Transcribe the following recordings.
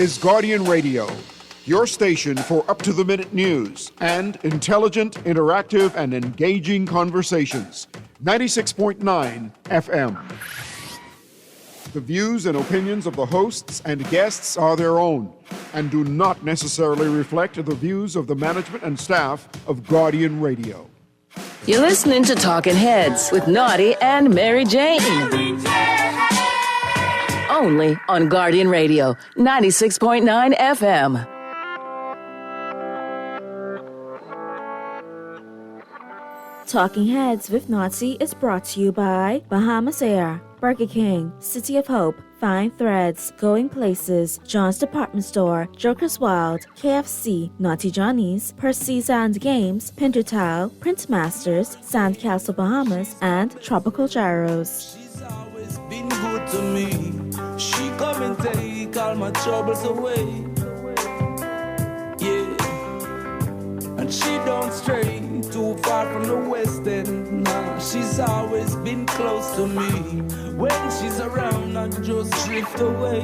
is Guardian Radio, your station for up-to-the-minute news and intelligent, interactive, and engaging conversations. 96.9 FM. The views and opinions of the hosts and guests are their own and do not necessarily reflect the views of the management and staff of Guardian Radio. You're listening to Talking Heads with Naughty and Mary Jane. Only on Guardian Radio, 96.9 FM. Talking Heads with Naughty is brought to you by Bahamas Air, Burger King, City of Hope, Fine Threads, Going Places, John's Department Store, Joker's Wild, KFC, Naughty Johnny's, Percy's and Games, Pintertowel, Print Masters, Sandcastle Bahamas, and Tropical Gyros. She's always been good to me. She come and take all my troubles away. Yeah. And she don't stray too far from the west end. Nah, she's always been close to me. When she's around, I just drift away.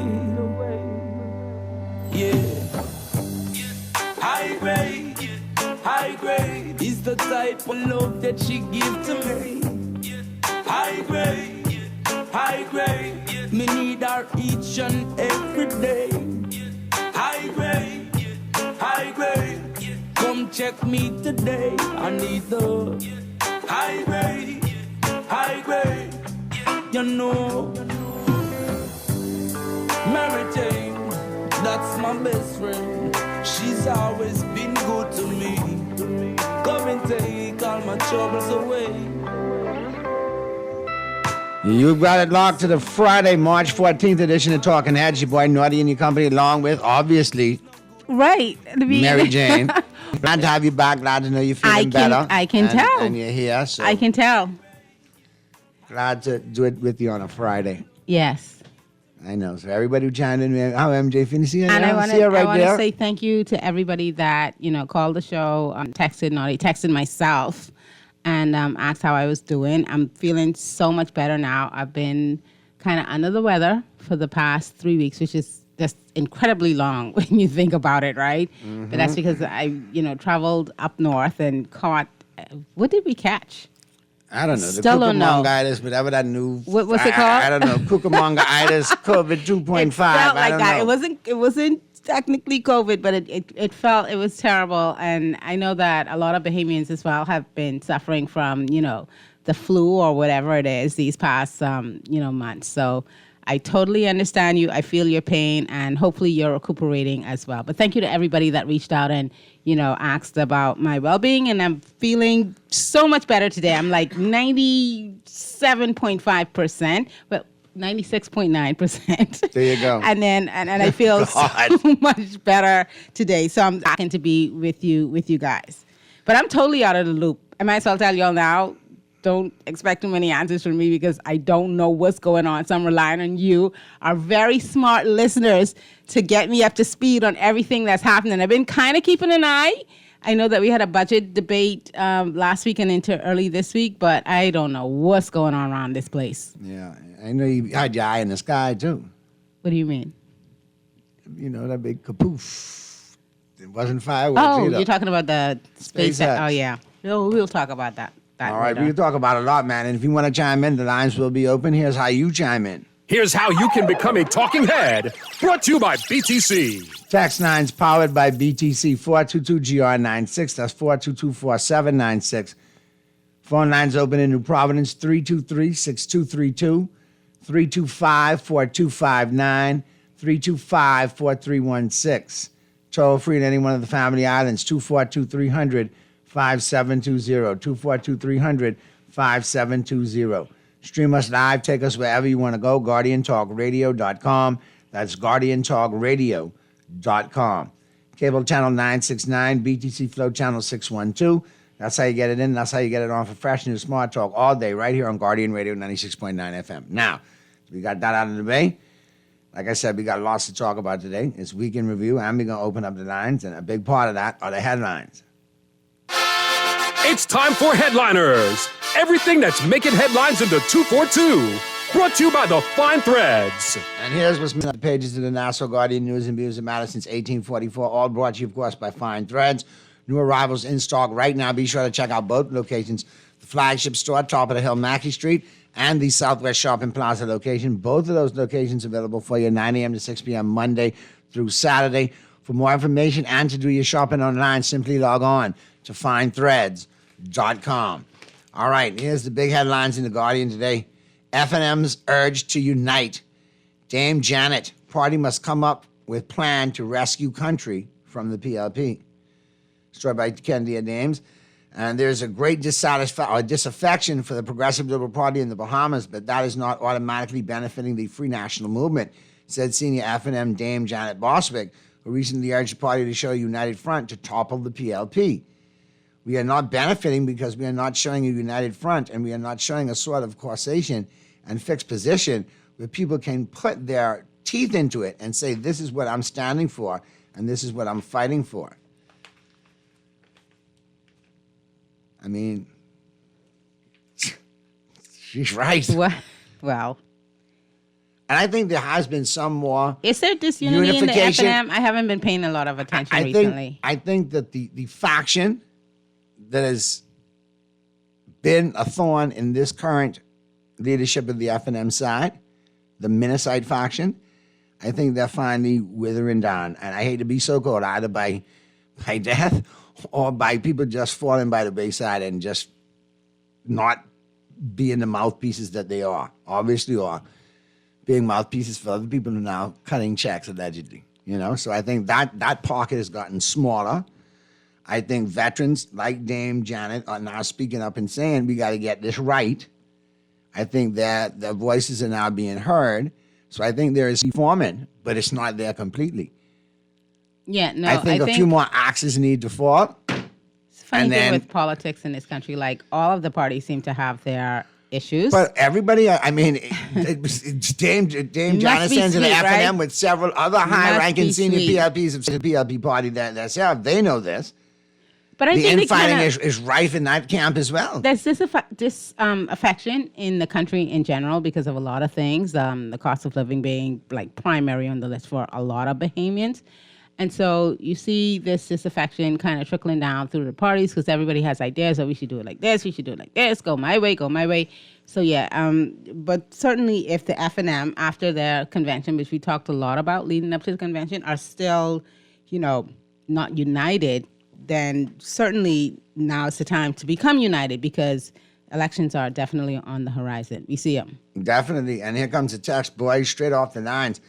Yeah. High grade is the type of love that she give to me. High grade, me need her each and every day. High grade, come check me today. I need the high grade, you know. Mary Jane, that's my best friend. She's always been good to me. Come and take all my troubles away. You got it locked to the Friday, March 14th edition of Talking Heads. Your boy Naughty and your company, along with, obviously, right, Mary Jane. Glad to have you back. Glad to know you're feeling better. I can tell. And you're here. So I can tell. glad to do it with you on a Friday. Yes. I know. So everybody who chimed in, how MJ Finney, And I want to say thank you to everybody that, called the show, texted Naughty, texted myself, and asked how I was doing. I'm feeling so much better now. I've been kind of under the weather for the past 3 weeks, which is just incredibly long when you think about it, right? Mm-hmm. But that's because I, traveled up north and caught, what did we catch? I don't know. Still don't know. Cucamonga-itis, whatever that new... What's it called? I don't know. Cucamonga-itis, COVID 2.5. It felt like that. Know. It wasn't technically COVID, but it felt, it was terrible. And I know that a lot of Bahamians as well have been suffering from, the flu or whatever it is these past, months. So I totally understand you. I feel your pain, and hopefully you're recuperating as well. But thank you to everybody that reached out and, asked about my well-being, and I'm feeling so much better today. I'm like 97.5%, but 96.9%. There you go. And I feel so much better today. So I'm happy to be with you guys. But I'm totally out of the loop. I might as well tell y'all now, don't expect too many answers from me because I don't know what's going on. So I'm relying on you, our very smart listeners, to get me up to speed on everything that's happening. I've been kind of keeping an eye. I know that we had a budget debate last week and into early this week, but I don't know what's going on around this place. Yeah, I know you had your eye in the sky, too. What do you mean? That big kapoof. It wasn't fireworks either. either. You're talking about the space. Oh, yeah. We'll talk about that. All right, we can talk about a lot, man. And if you want to chime in, the lines will be open. Here's how you chime in. Here's how you can become a talking head. Brought to you by BTC. Tax 9's powered by BTC. 422-GR96. That's 422-4796. Phone lines open in New Providence. 323-6232. 325-4259. 325-4316. Toll free in any one of the family islands. 242-300. 5720 242-300-5720. Stream us live. Take us wherever you want to go. GuardianTalkRadio.com. That's GuardianTalkRadio.com. Cable channel 969, BTC Flow channel 612. That's how you get it in. That's how you get it on for fresh new smart talk all day right here on Guardian Radio 96.9 FM. Now, we got that out of the way. Like I said, we got lots to talk about today. It's Week in Review, and we're going to open up the lines, and a big part of that are the headlines. It's time for Headliners. Everything that's making headlines in the 242. Brought to you by the Fine Threads. And here's what's been on the pages of the Nassau Guardian News and Views that matter since 1844, all brought to you, of course, by Fine Threads. New arrivals in stock right now. Be sure to check out both locations. The flagship store, top of the hill, Mackey Street, and the Southwest Shopping Plaza location. Both of those locations available for you 9 a.m. to 6 p.m. Monday through Saturday. For more information and to do your shopping online, simply log on to findthreads.com. All right, here's the big headlines in The Guardian today. F&M's urge to unite. Dame Janet, party must come up with plan to rescue country from the PLP. Story by Candia Dames. And there's a great disaffection for the Progressive Liberal Party in the Bahamas, but that is not automatically benefiting the Free National Movement, said senior F&M Dame Janet Bostwick, who recently urged the party to show a united front to topple the PLP. We are not benefiting because we are not showing a united front, and we are not showing a sort of causation and fixed position where people can put their teeth into it and say, this is what I'm standing for, and this is what I'm fighting for. I mean, she's right. Well. And I think there has been some more Is there disunity in the unification. F&M? I haven't been paying a lot of attention recently. I think that the faction that has been a thorn in this current leadership of the F&M side, the Minnesite faction, I think they're finally withering down. And I hate to be so cold, either by death or by people just falling by the wayside and just not being the mouthpieces that they are, obviously are. Being mouthpieces for other people who are now cutting checks, allegedly. So I think that pocket has gotten smaller. I think veterans like Dame Janet are now speaking up and saying, we got to get this right. I think that their voices are now being heard. So I think there is reforming, but it's not there completely. Yeah, no, I think a few more axes need to fall. It's a funny thing with politics in this country. Like, all of the parties seem to have their issues. But everybody, I mean, it's Dame Janet sends an F&M right? with several other high-ranking senior PLPs of the PLP party themselves. They know this. But I The think infighting is rife in that camp as well. There's this affection in the country in general because of a lot of things. The cost of living being like primary on the list for a lot of Bahamians. And so you see this disaffection kind of trickling down through the parties because everybody has ideas. We should do it like this. We should do it like this. Go my way. Go my way. So yeah. But certainly if the F&M after their convention, which we talked a lot about leading up to the convention, are still, not united, then certainly now is the time to become united because elections are definitely on the horizon. We see them. Definitely. And here comes a text, boys, straight off the lines.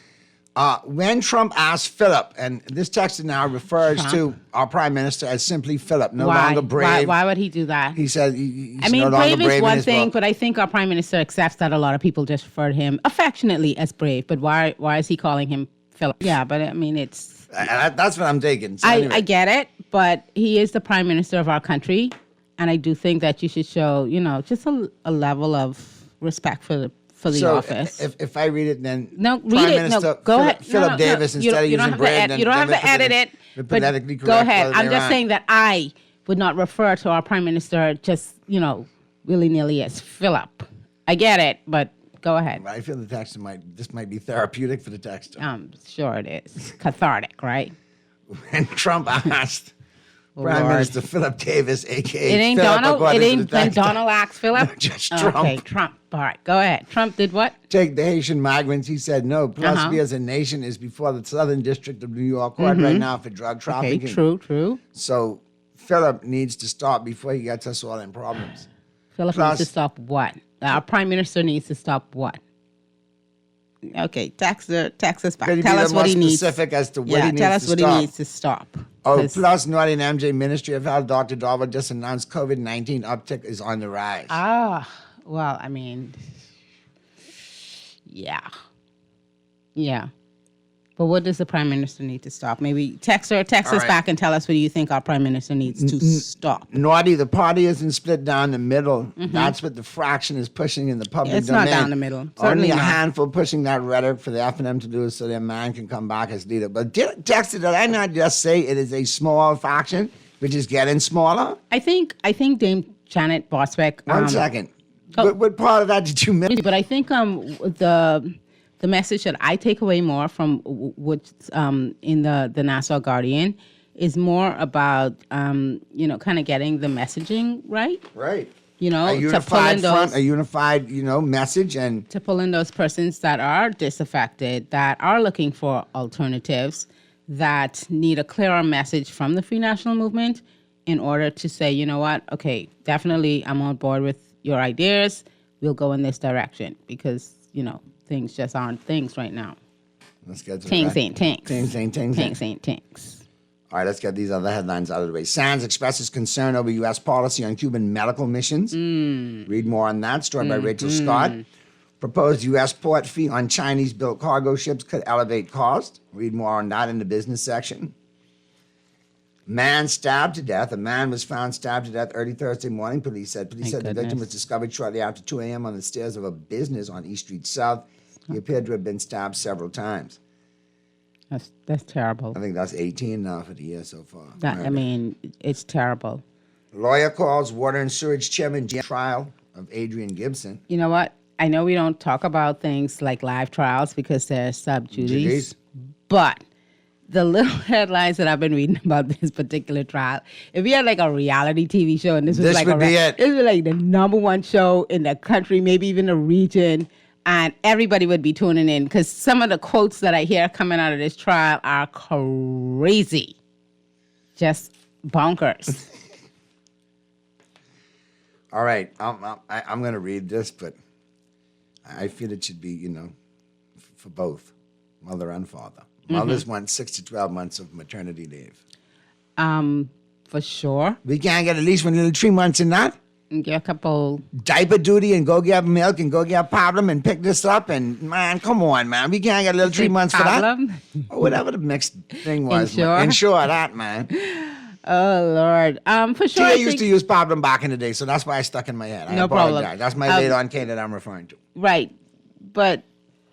When Trump asked Philip, and this text now refers to our prime minister as simply Philip, no longer brave. Why would he do that? He said he's I mean, no longer brave is one thing, book. but I think our prime minister accepts that a lot of people just refer to him affectionately as brave. But why is he calling him Philip? Yeah, but I mean, it's... That's what I'm taking. So anyway. I get it, but he is the prime minister of our country, and I do think that you should show, just a level of respect for the office. If I read it, then no, Prime read it. Minister No, go ahead. Philip Davis instead of using brave. You don't have to edit it. But go ahead. I'm just saying that I would not refer to our prime minister just willy nilly as Philip. I get it, but go ahead. I feel the text might be therapeutic for the texter. Sure it is. Cathartic, right? When Trump asked Prime Minister Philip Davis, a.k.a. It ain't Philip, Donald. It ain't when Donald asked Philip. No, just Trump. Okay, Trump. All right, go ahead. Trump did what? Take the Haitian migrants. He said no. Plus, we as a nation is before the Southern District of New York Court right now for drug trafficking. Okay, true. So Philip needs to stop before he gets us all in problems. Philip needs to stop what? Our prime minister needs to stop what? Okay, text us back. Tell us what he needs. Specific as to what he needs to stop. Tell us what he needs to stop. Oh, plus, Naughty and MJ Ministry of Health, Dr. Darwin just announced COVID-19 uptick is on the rise. Well, I mean, yeah. But what does the prime minister need to stop? Maybe text us back and tell us what you think our prime minister needs to stop. Naughty, the party isn't split down the middle. Mm-hmm. That's what the fraction is pushing in the public domain. It's not down the middle. Certainly Only a not. handful pushing that rhetoric for the F&M to do so their man can come back as leader. But Dexter, did I not just say it is a small faction, which is getting smaller? I think Dame Janet Bostwick. 1 second. What part of that did you miss? But I think the message that I take away more from what's in the Nassau Guardian is more about kind of getting the messaging right. Right. A unified front, a unified, message, and to pull in those persons that are disaffected, that are looking for alternatives, that need a clearer message from the Free National Movement in order to say, you know what, okay, definitely I'm on board with your ideas. We'll go in this direction because, things just aren't things right now. Let's get to Things ain't things. Things ain't things. Things ain't things. All right, let's get these other headlines out of the way. Sands expresses concern over U.S. policy on Cuban medical missions. Read more on that. Story by Rachel Scott. Proposed U.S. port fee on Chinese-built cargo ships could elevate cost. Read more on that in the business section. Man stabbed to death. A man was found stabbed to death early Thursday morning, police said. Police said the victim was discovered shortly after 2 a.m. on the stairs of a business on East Street South. He appeared to have been stabbed several times. That's terrible. I think that's 18 now for the year so far. It's terrible. Lawyer calls water and sewage chairman trial of Adrian Gibson. You know what? I know we don't talk about things like live trials because they're sub judice, but the little headlines that I've been reading about this particular trial, if we had like a reality TV show and this was would be it. This would be like the #1 show in the country, maybe even the region, and everybody would be tuning in because some of the quotes that I hear coming out of this trial are crazy. Just bonkers. All right, I'm going to read this, but I feel it should be, for both mother and father. Mothers want 6 to 12 months of maternity leave. For sure. We can't get at least 1 little 3 months in that. Get a couple diaper duty and go get milk and go get problem and pick this up and man, come on, man. We can't get a little 3 months for that. Or whatever the mixed thing was. Ensure that, man. Oh Lord. For sure. I used to use problem back in the day, so that's why I stuck in my head. No problem. That's my later on K that I'm referring to. Right. But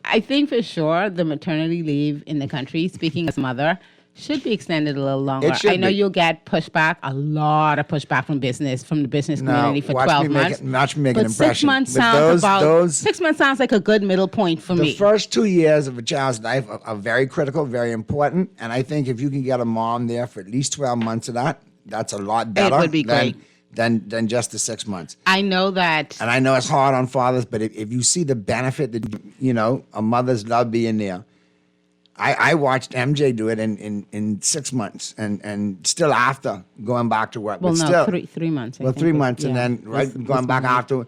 I think for sure the maternity leave in the country, speaking as a mother, should be extended a little longer. I know you'll get pushback, a lot of pushback from the business community for 12 months. Watch me make an impression. 6 months sounds 6 months sounds like a good middle point for me. The first 2 years of a child's life are very critical, very important. And I think if you can get a mom there for at least 12 months of that, that's a lot better. It would be great. Than just the 6 months. I know that. And I know it's hard on fathers, but if you see the benefit that, a mother's love being there. I watched MJ do it in 6 months and still after going back to work. Well, but no, still, 3 months. Well, 3 months and then going back after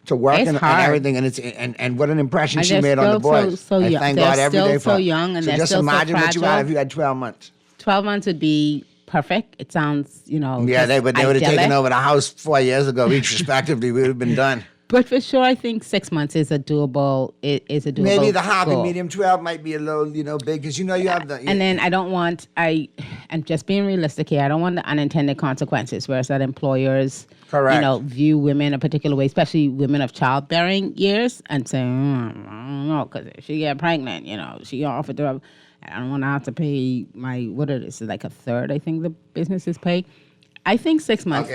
to work and everything. And what an impression she made on the boys. So I young. thank They're God every still day for so young and so they're just still imagine so what you had if you had 12 months. 12 months would be perfect. It sounds, Yeah, they would have taken over the house 4 years ago, each respectively. We would have been done. But for sure, I think 6 months is a doable. Maybe the happy goal. medium 12 might be a little, big because you have the. And then I don't want. I'm just being realistic here. I don't want the unintended consequences, whereas that employers, correct, view women a particular way, especially women of childbearing years, and say, I don't know, because if she get pregnant, she offered to. I don't want to have to pay what it is, like a third. I think the businesses pay. I think 6 months,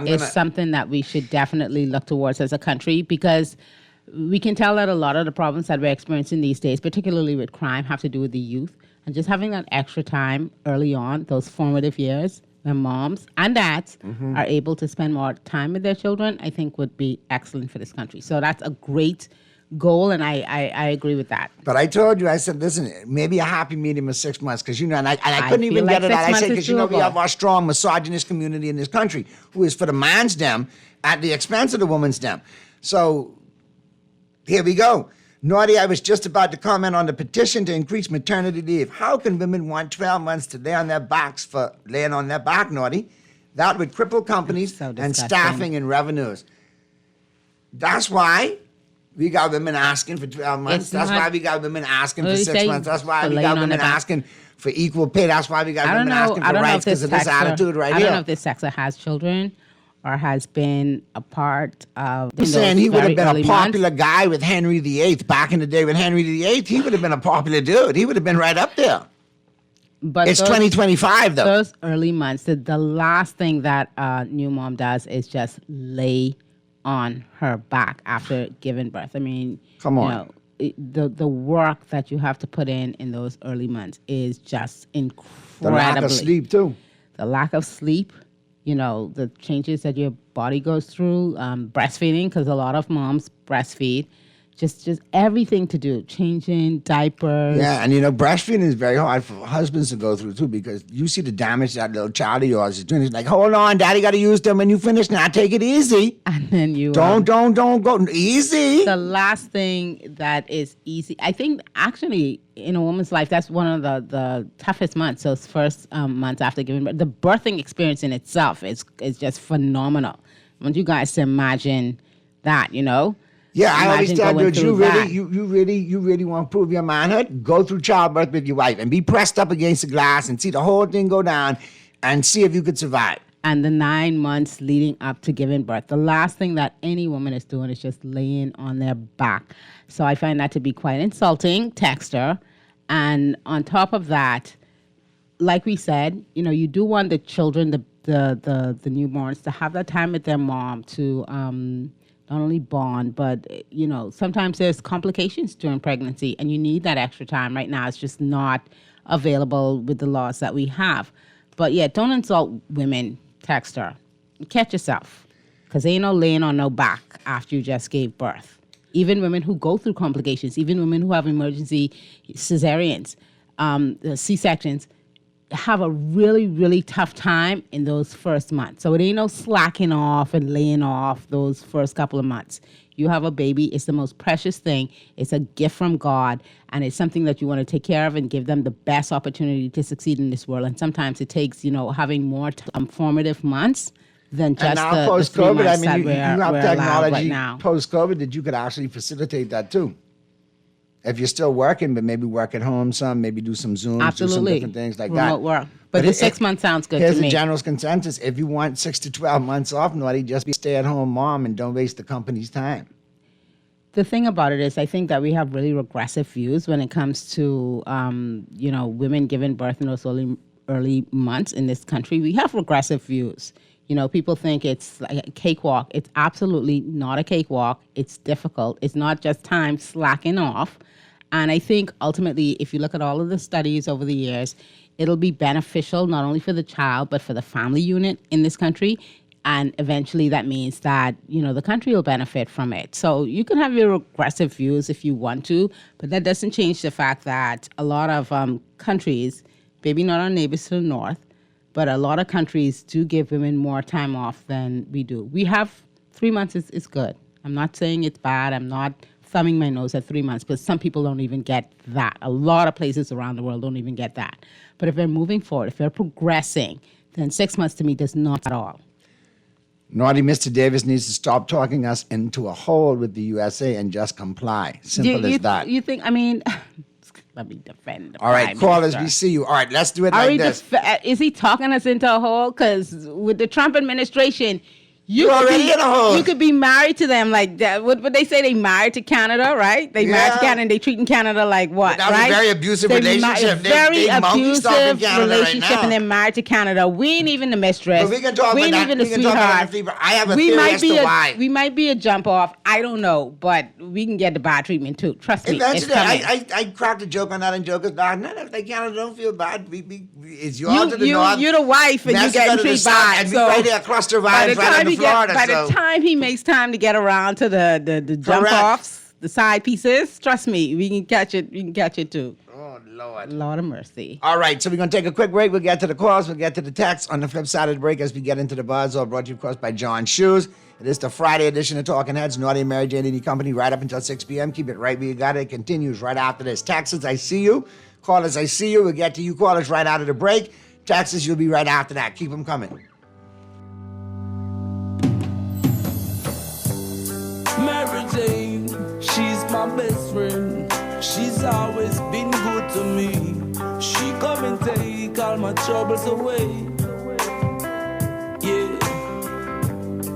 is something that we should definitely look towards as a country because we can tell that a lot of the problems that we're experiencing these days, particularly with crime, have to do with the youth. And just having that extra time early on, those formative years, when moms and dads are able to spend more time with their children, I think would be excellent for this country. So that's a great goal, and I agree with that. But I told you, I said, listen, maybe a happy medium of 6 months, because and I couldn't even get it out. I said, because we have our strong misogynist community in this country, who is for the man's dem at the expense of the woman's dem. So here we go. Naughty, I was just about to comment on the petition to increase maternity leave. How can women want 12 months to lay on their backs for laying on their back, Naughty? That would cripple companies and staffing and revenues. That's why we got women asking for 12 months. That's why we got women asking for 6 months. That's why we got women asking for equal pay. That's why we got women asking for rights because of this attitude right here. I don't know if this sexer has children or has been a part of. I'm saying he would have been a popular guy with Henry VIII back in the day. With Henry VIII, he would have been a popular dude. He would have been right up there. But it's 2025 though. Those early months, the last thing that a new mom does is just lay on her back after giving birth. I mean, Come on. You know, the work that you have to put in those early months is just incredible. The lack of sleep, too. The lack of sleep, you know, the changes that your body goes through, breastfeeding, because a lot of moms breastfeed, just everything to do, changing diapers. Yeah, and you know, breastfeeding is very hard for husbands to go through too, because you see the damage that little child of yours is doing. It's like, hold on, daddy got to use them when you finish. Now take it easy. And then you don't go easy. The last thing that is easy, I think, actually, in a woman's life, that's one of the toughest months. Those first months after giving birth, the birthing experience in itself is just phenomenal. I want you guys to imagine that, you know. Yeah, I always tell going dudes, you really want to prove your manhood? Go through childbirth with your wife and be pressed up against the glass and see the whole thing go down and see if you could survive. And the 9 months leading up to giving birth, the last thing that any woman is doing is just laying on their back. So I find that to be quite insulting, text her. And on top of that, like we said, you know, you do want the children, the newborns, to have that time with their mom to not only bond, but, you know, sometimes there's complications during pregnancy and you need that extra time. Right now, it's just not available with the laws that we have. But yeah, don't insult women, text her. Catch yourself, because ain't no laying on no back after you just gave birth. Even women who go through complications, even women who have emergency cesareans, C-sections, have a really, really tough time in those first months. So it ain't no slacking off and laying off those first couple of months. You have a baby. It's the most precious thing. It's a gift from God, and it's something that you want to take care of and give them the best opportunity to succeed in this world. And sometimes it takes, you know, having more formative months than just the 3 months that we're allowed right now. Post-COVID, that you could actually facilitate that too. If you're still working, but maybe work at home some, maybe do some Zooms, do some different things like that. Remote work. But the 6 months sounds good to me. Here's the general consensus. If you want 6 to 12 months off, Naughty, just be a stay-at-home mom and don't waste the company's time. The thing about it is, I think that we have really regressive views when it comes to, you know, women giving birth in those early months in this country. We have regressive views. You know, people think it's like a cakewalk. It's absolutely not a cakewalk. It's difficult. It's not just time slacking off. And I think ultimately, if you look at all of the studies over the years, it'll be beneficial not only for the child, but for the family unit in this country. And eventually that means that, you know, the country will benefit from it. So you can have your aggressive views if you want to, but that doesn't change the fact that a lot of countries, maybe not our neighbors to the north, but a lot of countries do give women more time off than we do. We have 3 months is good. I'm not saying it's bad. I'm not thumbing my nose at 3 months, but some people don't even get that. A lot of places around the world don't even get that. But if they're moving forward, if they're progressing, then 6 months to me does not at all. Naughty Mr. Davis needs to stop talking us into a hole with the USA and just comply. Simple as that. You think, I mean, let me defend the All right, Prime callers, Minister. we see you. All right, let's do it like this. Is he talking us into a hole? Because with the Trump administration, You're already in a hole. You could be married to them like that. What they say? They married to Canada, right? They married to Canada and they treating Canada like what? That was right? a very abusive relationship. Very they abusive relationship, right and they're married to Canada. We ain't even the mistress. But we can talk we ain't about even that. the We can talk about sweetheart. that. I have a theory as to why. We might be a jump off. I don't know, but we can get the bad treatment too. Trust me, it's Eventually, coming. I cracked a joke on that in Joker's Dog. No, if they Canada don't feel bad, it's yours to the north. You're the wife and you Mexico get to the treated south, bad. and we So right there, cluster vibes right into Florida. by the time he makes time to get around to the jump Correct. offs, the side pieces, trust me, we can catch it. We can catch it too. Oh, Lord. Lord of mercy. All right, so we're going to take a quick break. We'll get to the calls. We'll get to the texts on the flip side of the break as we get into the buzz. All brought to you, of course, by John Shoes. It is the Friday edition of Talking Heads, Naughty and Mary Jane and Company, right up until 6 p.m. Keep it right where you got it. It continues right after this. Texas, I see you. Callers, I see you. We'll get to you callers right out of the break. Texas, you'll be right after that. Keep them coming. Mary Jane, she's my best friend. She's always been good to me. She come and take all my troubles away. Yeah,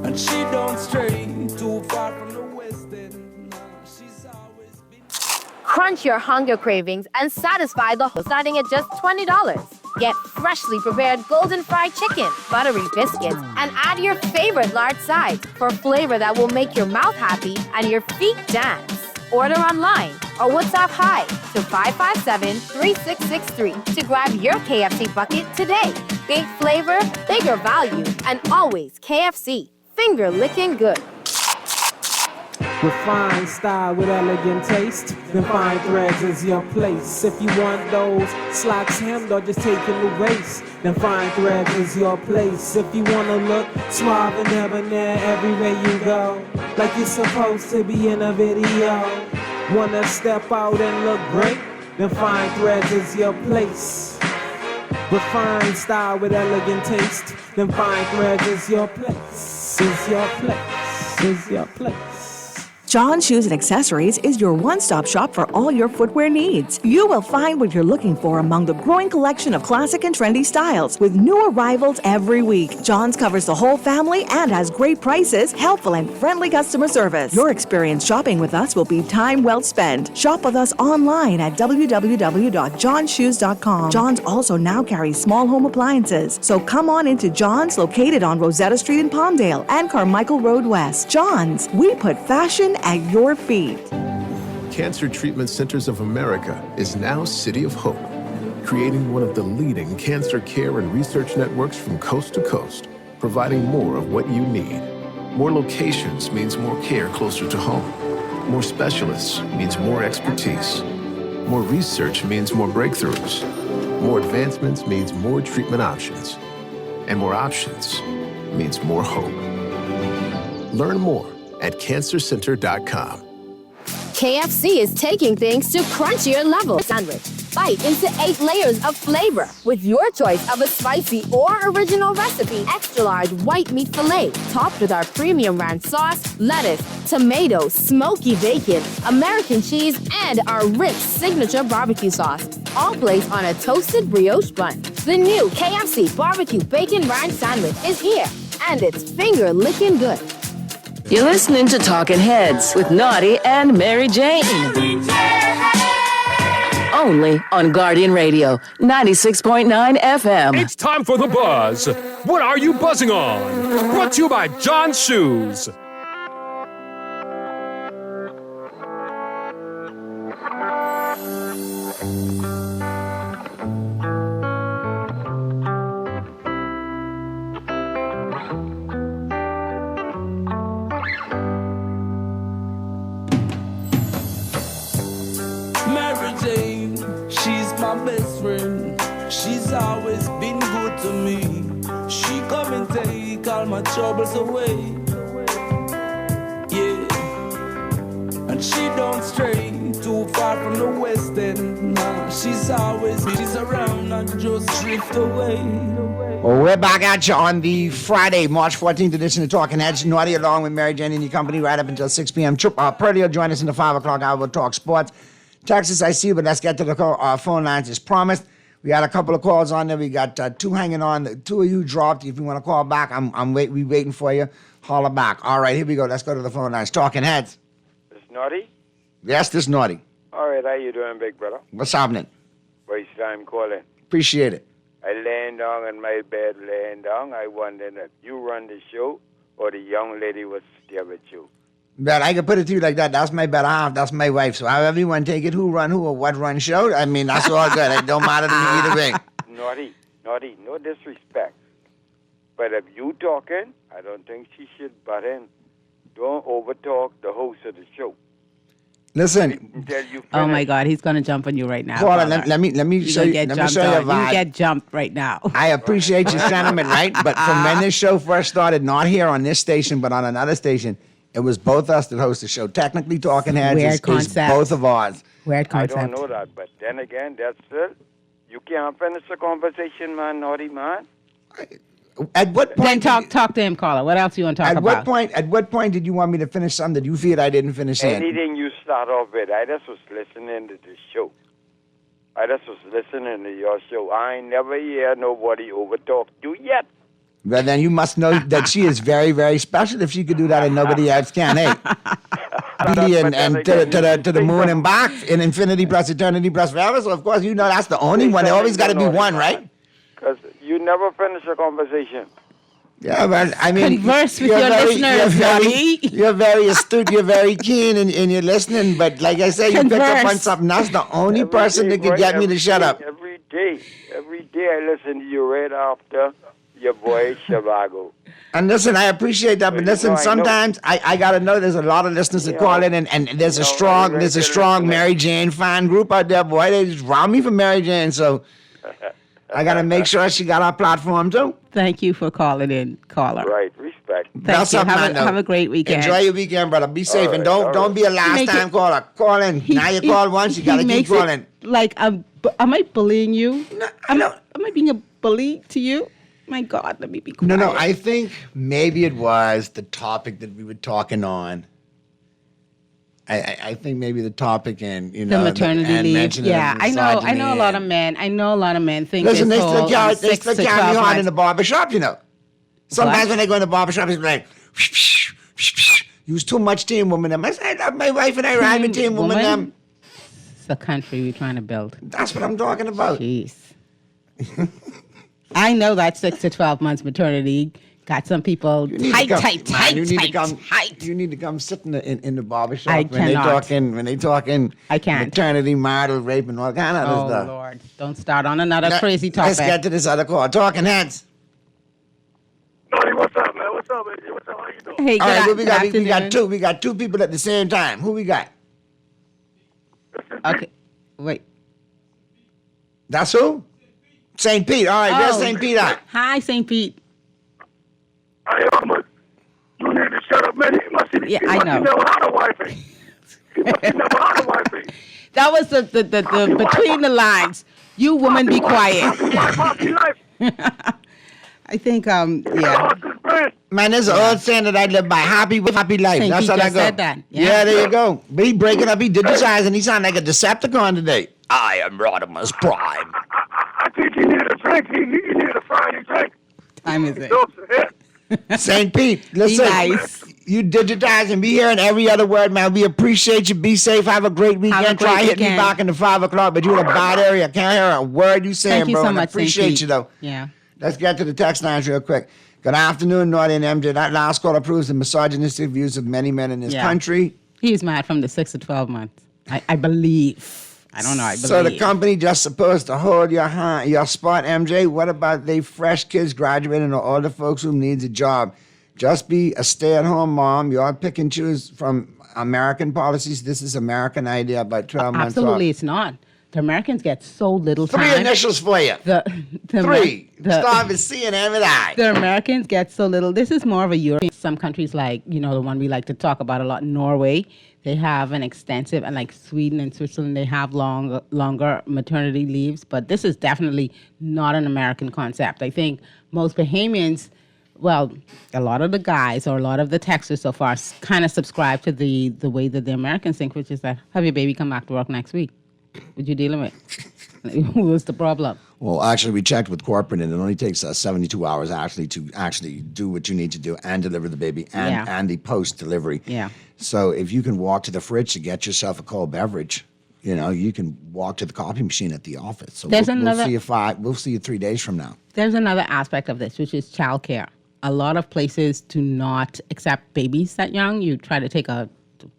and she don't stray too far from the West End. Nah, she's always been. Crunch your hunger cravings and satisfy the starting at just $20. Get freshly prepared golden fried chicken, buttery biscuits, and add your favorite large sides for flavor that will make your mouth happy and your feet dance. Order online or WhatsApp hi to 557-3663 to grab your KFC bucket today. Big flavor, bigger value, and always KFC. Finger licking good. Refined style with elegant taste, then Fine Threads is your place. If you want those slacks hemmed or just taking the waist, then Fine Threads is your place. If you wanna look suave and debonair everywhere you go, like you're supposed to be in a video, wanna step out and look great, then Fine Threads is your place. Refined style with elegant taste, then Fine Threads is your place, is your place, is your place. John Shoes and Accessories is your one-stop shop for all your footwear needs. You will find what you're looking for among the growing collection of classic and trendy styles with new arrivals every week. John's covers the whole family and has great prices, helpful and friendly customer service. Your experience shopping with us will be time well spent. Shop with us online at www.johnshoes.com. John's also now carries small home appliances, so come on into John's, located on Rosetta Street in Palmdale and Carmichael Road West. John's, we put fashion at your feet. Cancer Treatment Centers of America is now City of Hope, creating one of the leading cancer care and research networks from coast to coast, providing more of what you need. More locations means more care closer to home. More specialists means more expertise. More research means more breakthroughs. More advancements means more treatment options. And more options means more hope. Learn more at cancercenter.com. KFC is taking things to crunchier levels. Sandwich. Bite into 8 layers of flavor with your choice of a spicy or original recipe. Extra large white meat filet topped with our premium ranch sauce, lettuce, tomatoes, smoky bacon, American cheese, and our rich signature barbecue sauce. All placed on a toasted brioche bun. The new KFC barbecue bacon ranch sandwich is here, and it's finger licking good. You're listening to Talking Heads with Naughty and Mary Jane. Only on Guardian Radio, 96.9 FM. It's time for The Buzz. What are you buzzing on? Brought to you by John Shoes. Mary Jane, she's my best friend. She's always been good to me. She come and take all my troubles away. Yeah, and she don't stray too far from the West End. Nah, she's around and just drift away. Well, we're back at you on the Friday, March 14th edition of Talking Heads. Naughty along with Mary Jane in your company right up until 6 p.m. Purdy will join us in the 5 o'clock hour. We'll talk sports. Texas, I see you, but let's get to the phone lines as promised. We got a couple of calls on there. We got 2 hanging on. The 2 of you dropped. If you want to call back, we waiting for you. Holler back. All right, here we go. Let's go to the phone lines. Talking Heads. This Naughty? Yes, this Naughty. All right, how you doing, big brother? What's happening? First time calling. Appreciate it. I laying down in my bed, laying down. I wondered if you run the show or the young lady was there with you. But I can put it to you like that. That's my better half. That's my wife. So however you want to take it, who run who or what run show, I mean, that's all good. It don't matter to me either way. Naughty, no disrespect. But if you talking, I don't think she should butt in. Don't overtalk the host of the show. Listen. Oh my God, he's gonna jump on you right now. Paula, let me show you. Let me show you a vibe. You get jumped right now. I appreciate your sentiment, right? But from when this show first started, not here on this station, but on another station, it was both us that host the show. Technically, Talking Heads is both of ours. Weird concept. I don't know that, but then again, that's it. You can't finish the conversation, man, Naughty man. At what point? Then talk to him, caller. What else you want to talk about? At what point did you want me to finish something that you feel I didn't finish? Anything you start off with, I just was listening to the show. I just was listening to your show. I ain't never hear nobody overtalk you yet. Well, then you must know that she is very, very special if she could do that and nobody else can, hey? and to the moon and back in infinity plus eternity plus forever. So, of course, you know that's the only one. There always got to be one, right? Because you never finish a conversation. Yeah, but I mean, Converse with your listeners, Noddy. You're very astute. You're very keen, and you're listening. But like I said, you pick up on Converse. something. That's the only person that can get me to shut up. Every day I listen to you right after your boy Shivago. And listen, I appreciate that, but You listen, know, I know. sometimes I gotta know there's a lot of listeners that call in, and there's a strong Mary Jane fan group out there. Boy, they just round me for Mary Jane, so I gotta make sure she got our platform too. Thank you for calling in, caller. Right, respect. Thank you. Have a great weekend. Enjoy your weekend, brother. Be safe, and all don't right. be a last Make time it- caller. Call in. Now you called once, you gotta keep makes it calling. Like, am I bullying you? No, Am I being a bully to you? My God, let me be quiet. No, I think maybe it was the topic that we were talking on. I think maybe the topic and the maternity and leave. mentioning Yeah, I know a misogyny lot of and- men. I know a lot of men think Listen, this they whole still 6 carry to me 12 on in months. the barbershop, you know. Sometimes What? when they go in the barbershop, it's like, use too much team woman. I say, my wife and I ride with team woman. Them. It's the country we're trying to build. That's what I'm talking about. Jeez. I know that 6 to 12 months maternity got some people You need tight. You need to come sit in the barbershop I when cannot. they talking I can't. maternity, marital rape, and all kind of other Oh, stuff. Lord. Don't start on another Now, crazy topic. Let's get to this other call. Talking heads. Noddy, what's up, man? What's up, man? What's up? How you doing? Hey, All right, good we got afternoon. we got two people at the same time. Who we got? Okay, wait. That's who? St. Pete. All right, there's Oh. St. Pete out. Hi, St. Pete. Hey, you need to shut up, man. He must Yeah, I know. never had a wifey. He must have never had a wifey. That was the between the lines. You woman, be quiet. Happy life. I think yeah. Man, there's an old saying that I live by. Happy with happy life. St. That's Pete how I just go. said that. Yeah. Yeah. There you go. But he breaking up, he digitizing. He sound like a Decepticon today. I am Rodimus Prime. I think he needed a drink. He needed a Friday drink. Time is it? Dose of hit. St. Pete, listen. nice. You digitize and be hearing every other word, man. We appreciate you. Be safe. Have a great weekend. Have a great Try hitting me weekend. back in the 5 o'clock, but you're in a bad area. Can't hear a word you saying, Thank you bro. so and I much, St. appreciate Pete. you, though. Yeah. Let's get to the text lines real quick. Good afternoon, Naughty and MJ. That last caller proves the misogynistic views of many men in this Yeah. country. He's mad from the 6 to 12 months. I believe. I don't know. I believe. So the company just supposed to hold your spot, MJ. What about they fresh kids graduating or older folks who needs a job? Just be a stay-at-home mom. You all pick and choose from American policies. This is American idea about 12 months off. Absolutely, it's not. The Americans get so little time. 3 initials for you. The 3. the- Start with C and end with I. The Americans get so little. This is more of a European. Some countries like, the one we like to talk about a lot, Norway, they have an extensive, and like Sweden and Switzerland, they have longer maternity leaves. But this is definitely not an American concept. I think most Bahamians, well, a lot of the guys or a lot of the texters so far kind of subscribe to the way that the Americans think, which is that have your baby come back to work next week. What you dealing with? What's the problem? Well, actually, we checked with corporate, and it only takes 72 hours to actually do what you need to do and deliver the baby and the post delivery. Yeah. So if you can walk to the fridge to get yourself a cold beverage, you can walk to the coffee machine at the office. So There's we'll another- see you 3 days from now. There's another aspect of this, which is childcare. A lot of places do not accept babies that young. You try to take a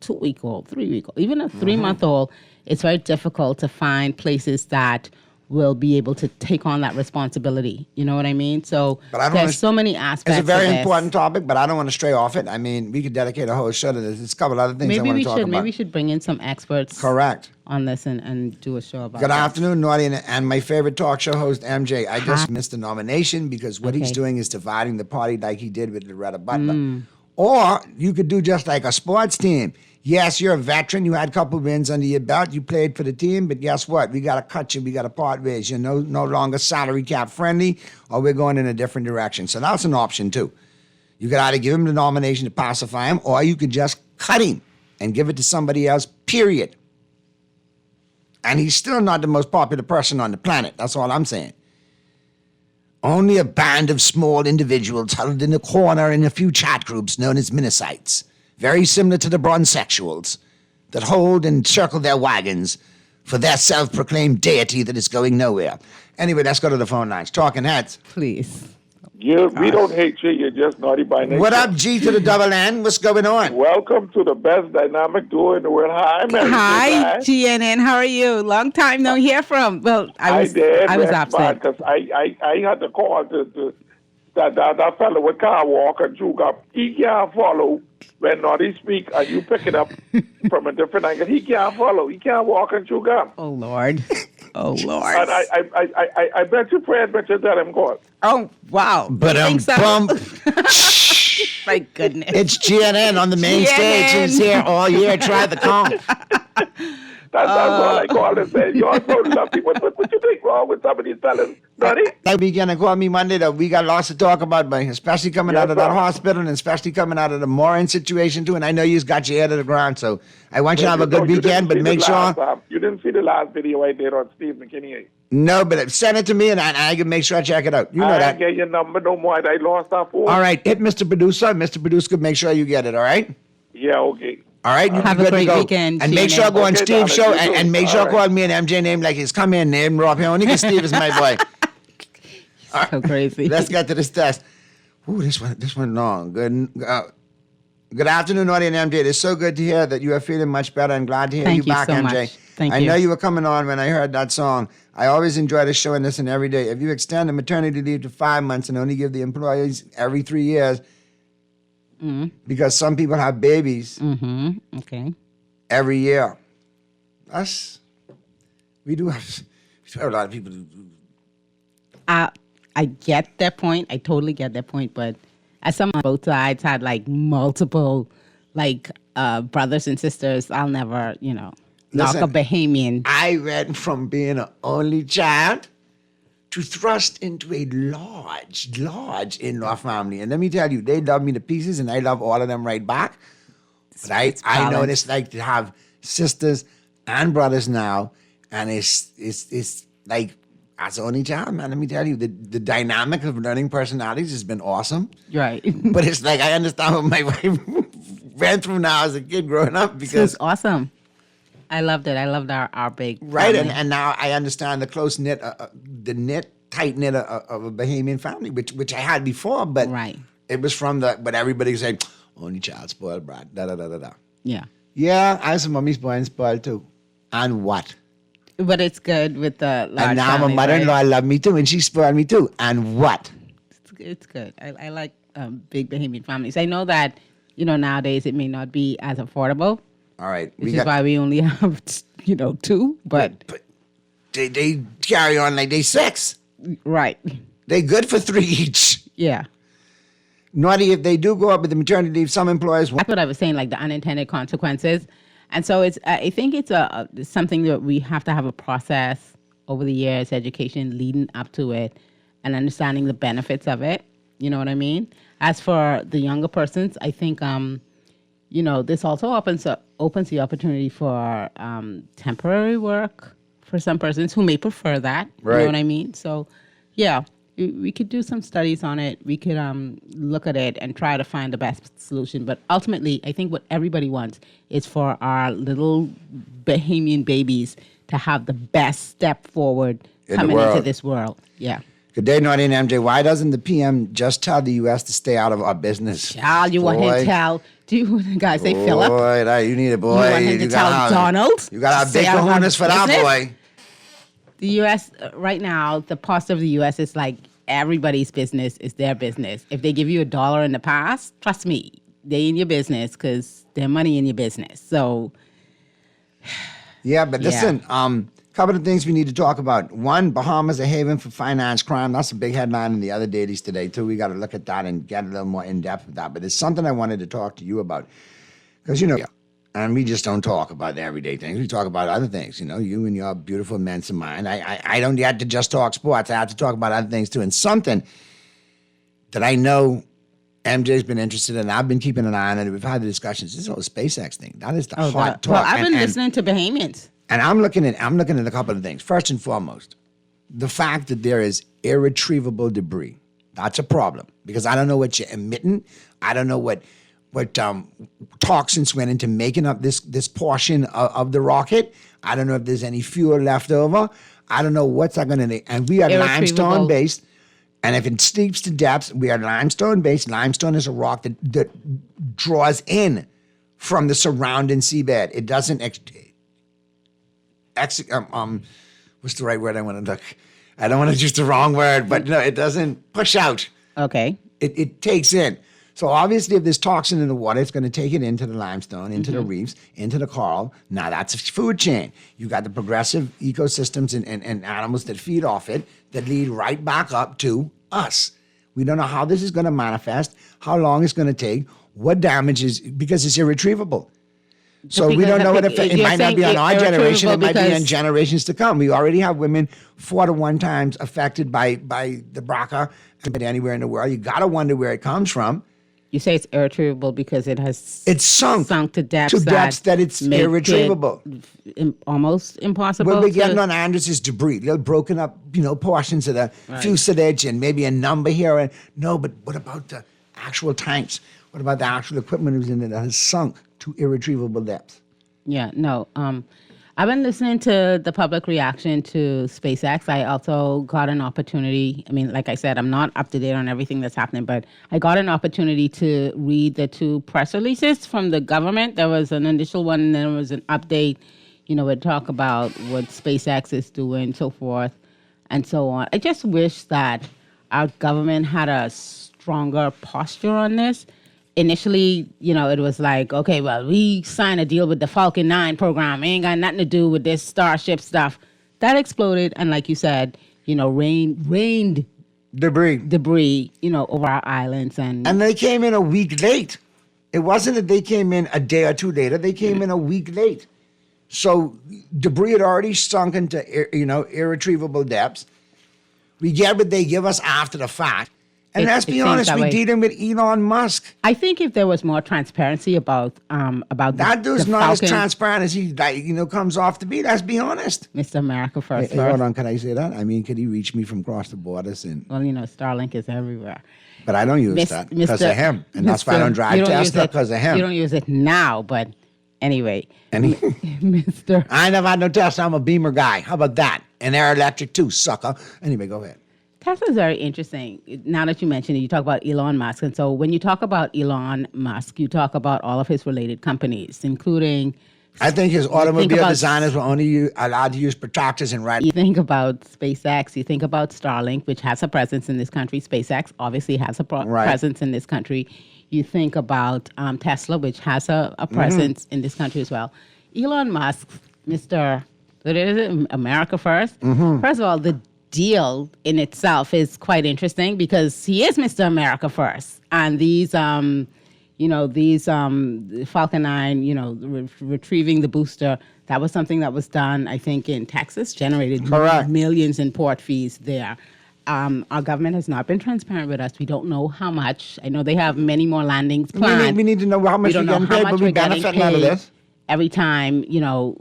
2-week-old, 3-week-old, even a 3-month-old. It's very difficult to find places that will be able to take on that responsibility. You know what I mean? So But I don't there's wanna- so many aspects. It's a very of this. important topic, but I don't want to stray off it. I mean, we could dedicate a whole show to this. There's a couple other things I Maybe want we to talk should. about. Maybe we should bring in some experts. Correct. On this and do a show about. Good this. afternoon, Naughty, and my favorite talk show host, MJ. I just missed the nomination because what he's Okay. doing is dividing the party like he did with Loretta Butler. Or you could do just like a sports team. Yes, you're a veteran. You had a couple wins under your belt. You played for the team, but guess what? We got to cut you. We got to part ways. You're no longer salary cap friendly, or we're going in a different direction. So that's an option too. You could either give him the nomination to pacify him, or you could just cut him and give it to somebody else, period. And he's still not the most popular person on the planet. That's all I'm saying. Only a band of small individuals huddled in a corner in a few chat groups known as Minosites, very similar to the bronzexuals, that hold and circle their wagons for their self-proclaimed deity that is going nowhere. Anyway, let's go to the phone lines. Talking Heads. Please. We don't hate you. You're just naughty by nature. What up, G to the double N? What's going on? Welcome to the best dynamic duo in the world. Hi, Mary. Hi, GNN. How are you? Long time no hear from. Well, I was absent. Because I had to call to that fellow with car walk and juke up. He can't follow when Naughty speak and you pick it up from a different angle. He can't follow. He can't walk and juke up. Oh, Lord. Oh, Lord. And I bet you Fred, bet you that I'm going. Oh, wow. But My goodness. It's GNN on the main stage. He's here all year. Try the cone. That's all I call it. Say, you're so lucky. What you think wrong with somebody telling Naughty? They began to call me Monday, though. We got lots to talk about, but especially coming out of that hospital and especially coming out of the Morin situation, too. And I know you've got your ear to the ground, so I want you to have a good weekend, but make sure. You didn't see the last video I did on Steve McKinney. No, but send it to me, and I can make sure I check it out. You know I that. I get your number no more. I lost that phone. All right, hit Mr. Producer. Mr. Producer, make sure you get it, all right? Yeah, okay. All right, you have be a good to great go. weekend. And make sure I go on Steve's show and make sure I call me an MJ name like he's come in name Rob here. Only because Steve is my boy. So crazy. Let's get to this test. Ooh, this went long. Good afternoon, Naughty and MJ. It's so good to hear that you are feeling much better and glad to hear you back, so MJ. much. Thank I you. know you were coming on when I heard that song. I always enjoy the show and listen every day. If you extend the maternity leave to 5 months and only give the employees every 3 years, because some people have babies Okay. every year. We do have a lot of people who do. I get that point. I totally get that point. But as someone on both sides had like multiple brothers and sisters, I'll never, knock Listen, a Bahamian. I went from being an only child to thrust into a large in-law family. And let me tell you, they love me to pieces, and I love all of them right back. But I know what it's like to have sisters and brothers now, and it's like, as an only child, man, let me tell you, the dynamic of learning personalities has been awesome. Right. But it's like, I understand what my wife went through now as a kid growing up, because It's awesome. I loved it. I loved our big right, family. and now I understand the close knit, tight knit of a Bahamian family, which I had before, but it was from what everybody said, only child, spoiled brat, da da da da da. Yeah. Yeah, I was a mommy's boy and spoiled too. And what? But it's good with the large And now family, my mother-in-law right? loved me too, and she spoiled me too. And what? It's good. I like big Bahamian families. I know that, nowadays it may not be as affordable. All right. Which is why we only have, 2. But they carry on like they 6. Right. They good for 3 each. Yeah. Naughty, if they do go up with the maternity leave, some employers won't. That's what I was saying, like the unintended consequences. And so I think it's something that we have to have a process over the years, education leading up to it and understanding the benefits of it. You know what I mean? As for the younger persons, I think, this also opens the opportunity for temporary work for some persons who may prefer that. Right. You know what I mean? So, yeah, we could do some studies on it. We could look at it and try to find the best solution. But ultimately, I think what everybody wants is for our little Bahamian babies to have the best step forward coming into this world. Yeah. Good day, Naughty and MJ. Why doesn't the PM just tell the U.S. to stay out of our business? Child, you want him to tell? Do you guys say Philip? Boy, you need a boy. You want him to tell Donald? You got to have Stay big out of our kahunas for that business? boy. The U.S. Right now, the posture of the U.S. is like everybody's business is their business. If they give you $1 in the past, trust me, they in your business because their money in your business. So, yeah, but listen, couple of things we need to talk about. One, Bahamas a haven for finance crime. That's a big headline in the other dailies today, too. We got to look at that and get a little more in-depth with that. But there's something I wanted to talk to you about. Because, and we just don't talk about the everyday things. We talk about other things, you and your beautiful men's of mine. I don't have to just talk sports. I have to talk about other things, too. And something that I know MJ's been interested in, I've been keeping an eye on it. We've had the discussions. This whole SpaceX thing. That is the hot talk. Well, I've been listening to Bahamians. And I'm looking at a couple of things. First and foremost, the fact that there is irretrievable debris. That's a problem because I don't know what you're emitting. I don't know what toxins went into making up this portion of the rocket. I don't know if there's any fuel left over. I don't know what's that going to do. And we are limestone based. And if it steeps to depths, we are limestone based. Limestone is a rock that draws in from the surrounding seabed. It doesn't what's the right word I want to look? I don't want to use the wrong word, but no, it doesn't push out. Okay. It takes in. So obviously, if there's toxin in the water, it's going to take it into the limestone, into the reefs, into the coral. Now that's a food chain. You got the progressive ecosystems and animals that feed off it that lead right back up to us. We don't know how this is going to manifest, how long it's going to take, what damage is, because it's irretrievable. So we don't know what it might not be on our generation. It might be on generations to come. We already have women 4 to 1 times affected by the BRCA anywhere in the world. You got to wonder where it comes from. You say it's irretrievable because it's sunk to depths that it's irretrievable. Almost impossible. What we're getting on Andros is debris, little broken up, portions of the fuselage and maybe a number here. But what about the actual tanks? What about the actual equipment that was in it that has sunk to irretrievable depths? Yeah, no. I've been listening to the public reaction to SpaceX. I also got an opportunity. I mean, like I said, I'm not up to date on everything that's happening, but I got an opportunity to read the 2 press releases from the government. There was an initial one, and then there was an update. It talk about what SpaceX is doing, so forth, and so on. I just wish that our government had a stronger posture on this. Initially, it was like, okay, well, we signed a deal with the Falcon 9 program. It ain't got nothing to do with this Starship stuff. That exploded, and like you said, rained debris, over our islands. And they came in a week late. It wasn't that they came in a day or 2 later. They came in a week late. So debris had already sunk into, irretrievable depths. We get what they give us after the fact. And let's be honest, we're dealing with Elon Musk. I think if there was more transparency about that dude's not as transparent as he comes off to be. Let's be honest. Mr. America first. Hey, hold on, can I say that? I mean, could he reach me from across the borders? Well, Starlink is everywhere. But I don't use that because of him, and that's why I don't drive Tesla because of him. You don't use it now, but anyway, Mr. I never had no Tesla. I'm a Beamer guy. How about that? And they're electric too, sucker. Anyway, go ahead. Tesla's very interesting. Now that you mentioned it, you talk about Elon Musk. And so when you talk about Elon Musk, you talk about all of his related companies, including... I think his automobile designers were only allowed to use protractors and You think about SpaceX, you think about Starlink, which has a presence in this country. SpaceX obviously has a presence in this country. You think about Tesla, which has a presence in this country as well. Elon Musk, Mr. What is it? America First. First of all, the deal in itself is quite interesting because he is Mr. America First. And these, Falcon 9, retrieving the booster, that was something that was done, I think, in Texas, generated millions in port fees there. Our government has not been transparent with us. We don't know how much. I know they have many more landings planned. We need to know how much we're getting paid, but we benefit out of this. Every time,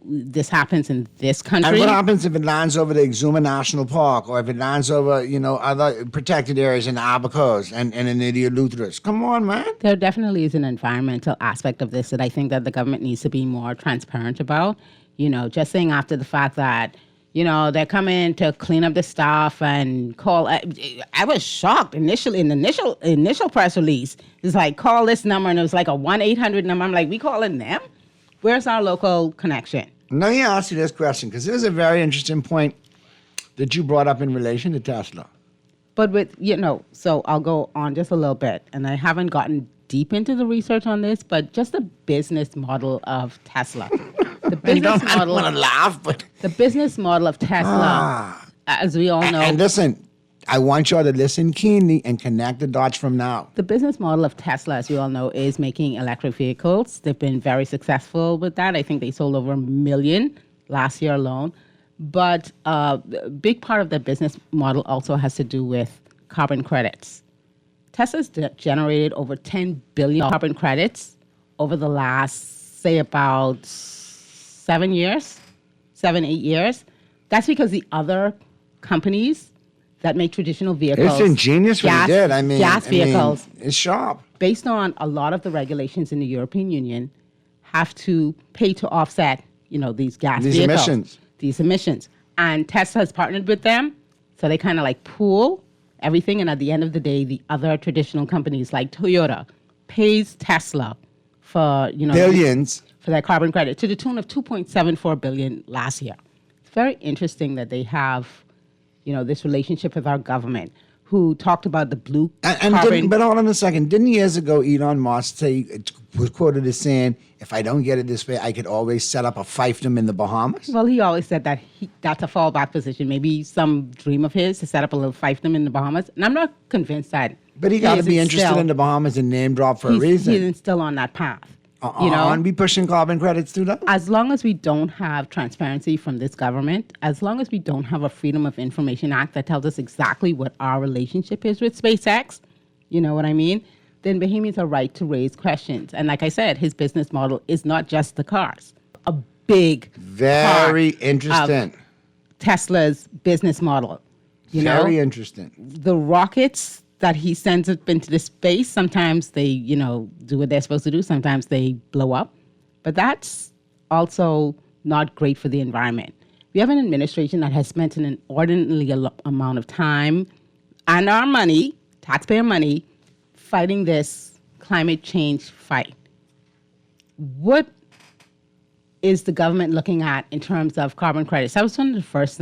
this happens in this country. And what happens if it lands over the Exuma National Park or if it lands over, other protected areas in the Abacos and in the Eleutheris? Come on, man. There definitely is an environmental aspect of this that I think that the government needs to be more transparent about. Just saying after the fact that, they're coming to clean up the stuff and call. I was shocked initially in the initial press release. It's like, call this number, and it was like a 1-800 number. I'm like, we calling them? Where's our local connection? Let me ask you this question, because this is a very interesting point that you brought up in relation to Tesla. But so I'll go on just a little bit, and I haven't gotten deep into the research on this, but just the business model of Tesla. The business model. I want to laugh, but the business model of Tesla, as we all know. And listen, I want you all to listen keenly and connect the dots from now. The business model of Tesla, as you all know, is making electric vehicles. They've been very successful with that. I think they sold over 1 million last year alone. But a big part of their business model also has to do with carbon credits. Tesla's generated over 10 billion carbon credits over the last, say, about 8 years. That's because the other companies that make traditional vehicles. It's ingenious what he did. Gas vehicles. It's sharp. Based on a lot of the regulations in the European Union, have to pay to offset, these gas vehicles. These emissions. And Tesla has partnered with them. So they kind of like pool everything. And at the end of the day, the other traditional companies like Toyota pays Tesla for, billions for their carbon credit to the tune of $2.74 billion last year. It's very interesting that they have, this relationship with our government, who talked about the blue carbon. But hold on a second. Didn't years ago Elon Musk was quoted as saying, if I don't get it this way, I could always set up a fiefdom in the Bahamas? Well, he always said that that's a fallback position. Maybe some dream of his to set up a little fiefdom in the Bahamas. And I'm not convinced that. But he got to be interested in the Bahamas and name drop for a reason. He's still on that path. And be pushing carbon credits too, though? As long as we don't have transparency from this government, as long as we don't have a Freedom of Information Act that tells us exactly what our relationship is with SpaceX, you know what I mean? Then Bahamians are right to raise questions. And like I said, his business model is not just the cars. A big Very interesting. Tesla's business model. Very interesting. The rockets that he sends up into the space, sometimes they, do what they're supposed to do. Sometimes they blow up. But that's also not great for the environment. We have an administration that has spent an inordinately amount of time and our money, taxpayer money, fighting this climate change fight. What is the government looking at in terms of carbon credits? That was one of the first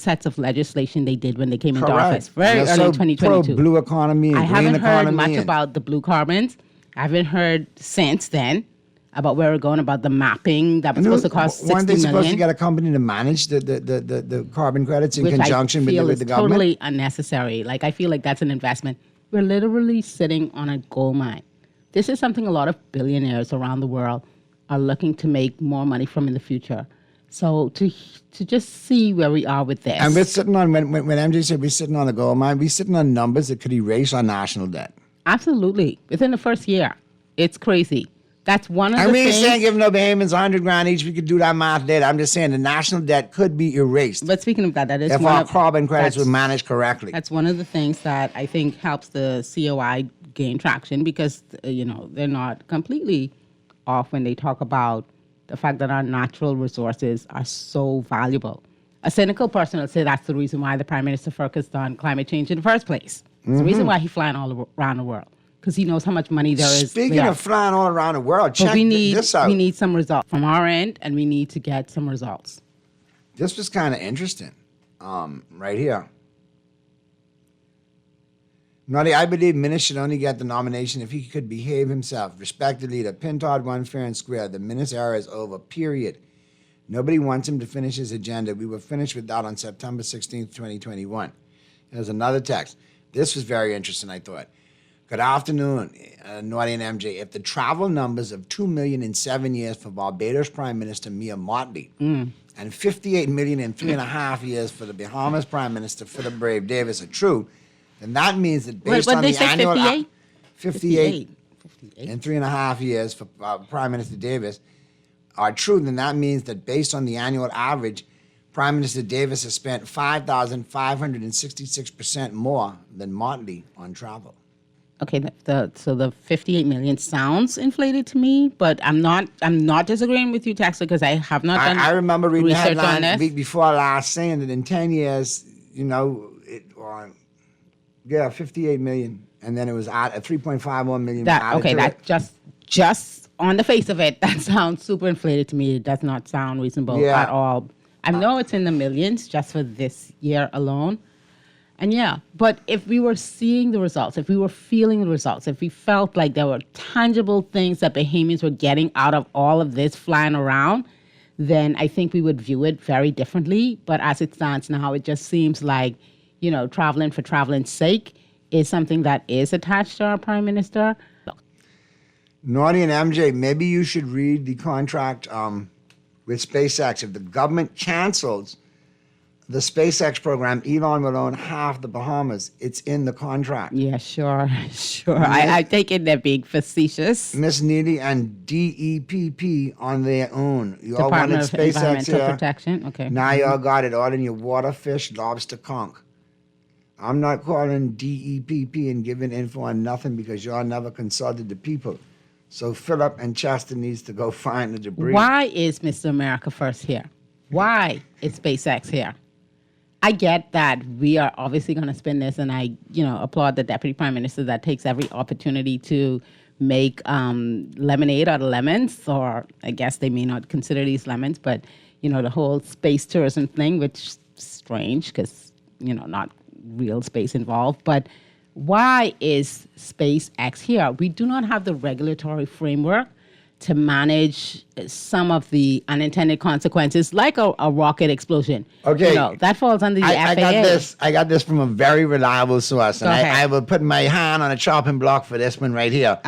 sets of legislation they did when they came into office, very early 2022. Blue economy and I haven't green heard economy much about the blue carbons. I haven't heard since then about where we're going, about the mapping that was supposed to cost $60 million. Weren't they supposed to get a company to manage the carbon credits in conjunction with the government? Which I feel is totally unnecessary. Like, I feel like that's an investment. We're literally sitting on a gold mine. This is something a lot of billionaires around the world are looking to make more money from in the future. So to just see where we are with this. And we're sitting on, when MJ said we're sitting on a gold mine, we're sitting on numbers that could erase our national debt. Absolutely. Within the first year. It's crazy. That's one of the things. I mean, saying giving no Bahamians $100,000 each, we could do that math later. I'm just saying the national debt could be erased. But speaking of that is if our carbon credits were managed correctly. That's one of the things that I think helps the COI gain traction because, they're not completely off when they talk about the fact that our natural resources are so valuable. A cynical person will say that's the reason why the Prime Minister focused on climate change in the first place. It's the reason why he's flying all around the world, because he knows how much money there is. Speaking of flying all around the world, check this out. We need some results from our end, and we need to get some results. This was kind of interesting, right here. Noddy, I believe Minnis should only get the nomination if he could behave himself. Respect the leader. Pintard won fair and square. The Minnis era is over, period. Nobody wants him to finish his agenda. We were finished with that on September 16th, 2021. There's another text. This was very interesting, I thought. Good afternoon, Noddy and MJ. If the travel numbers of 2 million in 7 years for Barbados Prime Minister Mia Mottley and 58 million in 3.5 years for the Bahamas Prime Minister Philip Brave Davis are true, then that means that based on the annual 58 in 3.5 years for Prime Minister Davis are true, then that means that based on the annual average, Prime Minister Davis has spent 5,566% more than Mottley on travel. Okay, so the 58 million sounds inflated to me, but I'm not disagreeing with you, Taxler, because I have not done I remember reading the research on headline this. the week before last saying that in 10 years, 58 million, and then it was at 3.51 million. That just on the face of it, that sounds super inflated to me. It does not sound reasonable at all. I know it's in the millions just for this year alone. And but if we were seeing the results, if we were feeling the results, if we felt like there were tangible things that Bahamians were getting out of all of this flying around, then I think we would view it very differently. But as it stands now, it just seems like, traveling for traveling's sake is something that is attached to our Prime Minister. Noddy and MJ, maybe you should read the contract with SpaceX. If the government cancels the SpaceX program, Elon will own half the Bahamas. It's in the contract. Yeah, sure. I take it they're being facetious. Miss Neely and DEPP on their own. You all Department wanted of SpaceX Environmental here. Protection. Okay. Now y'all got it all in your water, fish, lobster, conch. I'm not calling DEPP and giving info on nothing because y'all never consulted the people. So Philip and Chester needs to go find the debris. Why is Mr. America First here? Why is SpaceX here? I get that we are obviously going to spin this, and I, applaud the Deputy Prime Minister that takes every opportunity to make lemonade out of lemons, or I guess they may not consider these lemons, but, the whole space tourism thing, which is strange because, not real space involved. But why is SpaceX here? We do not have the regulatory framework to manage some of the unintended consequences, like a rocket explosion. Okay. That falls under the FAA. I got this from a very reliable source. And I will put my hand on a chopping block for this one right here.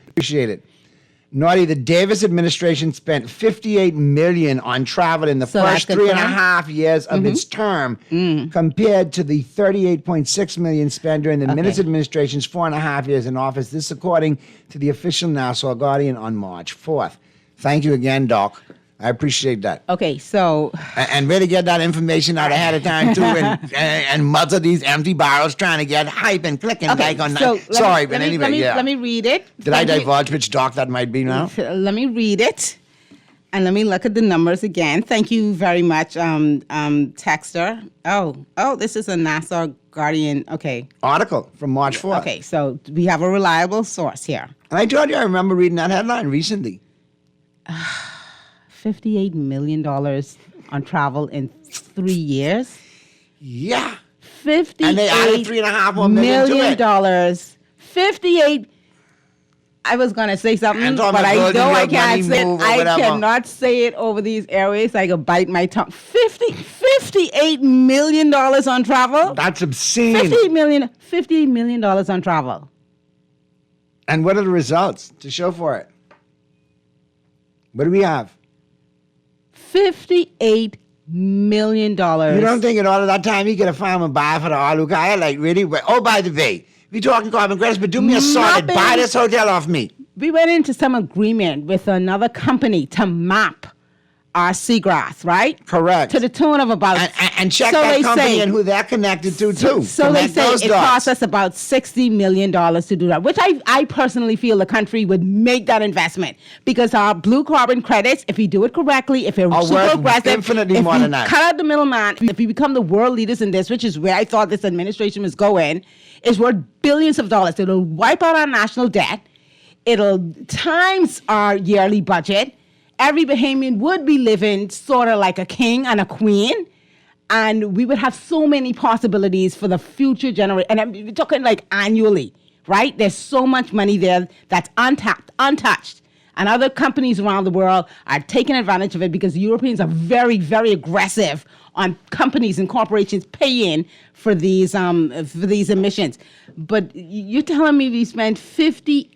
Appreciate it. Naughty, the Davis administration spent $58 million on travel in the first 3.5 years of its term, compared to the $38.6 million spent during the Minutes administration's 4.5 years in office. This, according to the official Nassau Guardian on March 4th. Thank you again, Doc. I appreciate that. Okay, so... And way to get that information out ahead of time, too, and muzzle these empty barrels trying to get hype and clicking like on... Sorry, but anyway, Let me read it. Did I divulge which doc that might be now? Let me read it, and let me look at the numbers again. Thank you very much, Texter. Oh, this is a Nassau Guardian, article from March 4th. Okay, so we have a reliable source here. And I told you I remember reading that headline recently. $58 million on travel in 3 years. Yeah. $58 and they added $3.5 million to it. 58. I was gonna say something, but I know I can't say it. I cannot say it over these airways. I could bite my tongue. $58 million on travel. That's obscene. $58 million on travel. And what are the results to show for it? What do we have? $58 million. You don't think in all of that time he could have found a buyer for the Alukaya? Like, really? Oh, by the way, we talking carbon credits, but do me a solid. Buy this hotel off me. We went into some agreement with another company to map our seagrass, right? Correct. To the tune of about... And check that company and who they're connected to, too. So they say it costs us about $60 million to do that, which I personally feel the country would make that investment, because our blue carbon credits, if we do it correctly, if we're super aggressive, infinitely more than that. Cut out the middleman, if we become the world leaders in this, which is where I thought this administration was going, is worth billions of dollars. It'll wipe out our national debt. It'll times our yearly budget. Every Bahamian would be living sort of like a king and a queen, and we would have so many possibilities for the future generation. And we're talking like annually, right? There's so much money there that's untapped, untouched. And other companies around the world are taking advantage of it because Europeans are very, very aggressive on companies and corporations paying for these emissions. But you're telling me we spent 50?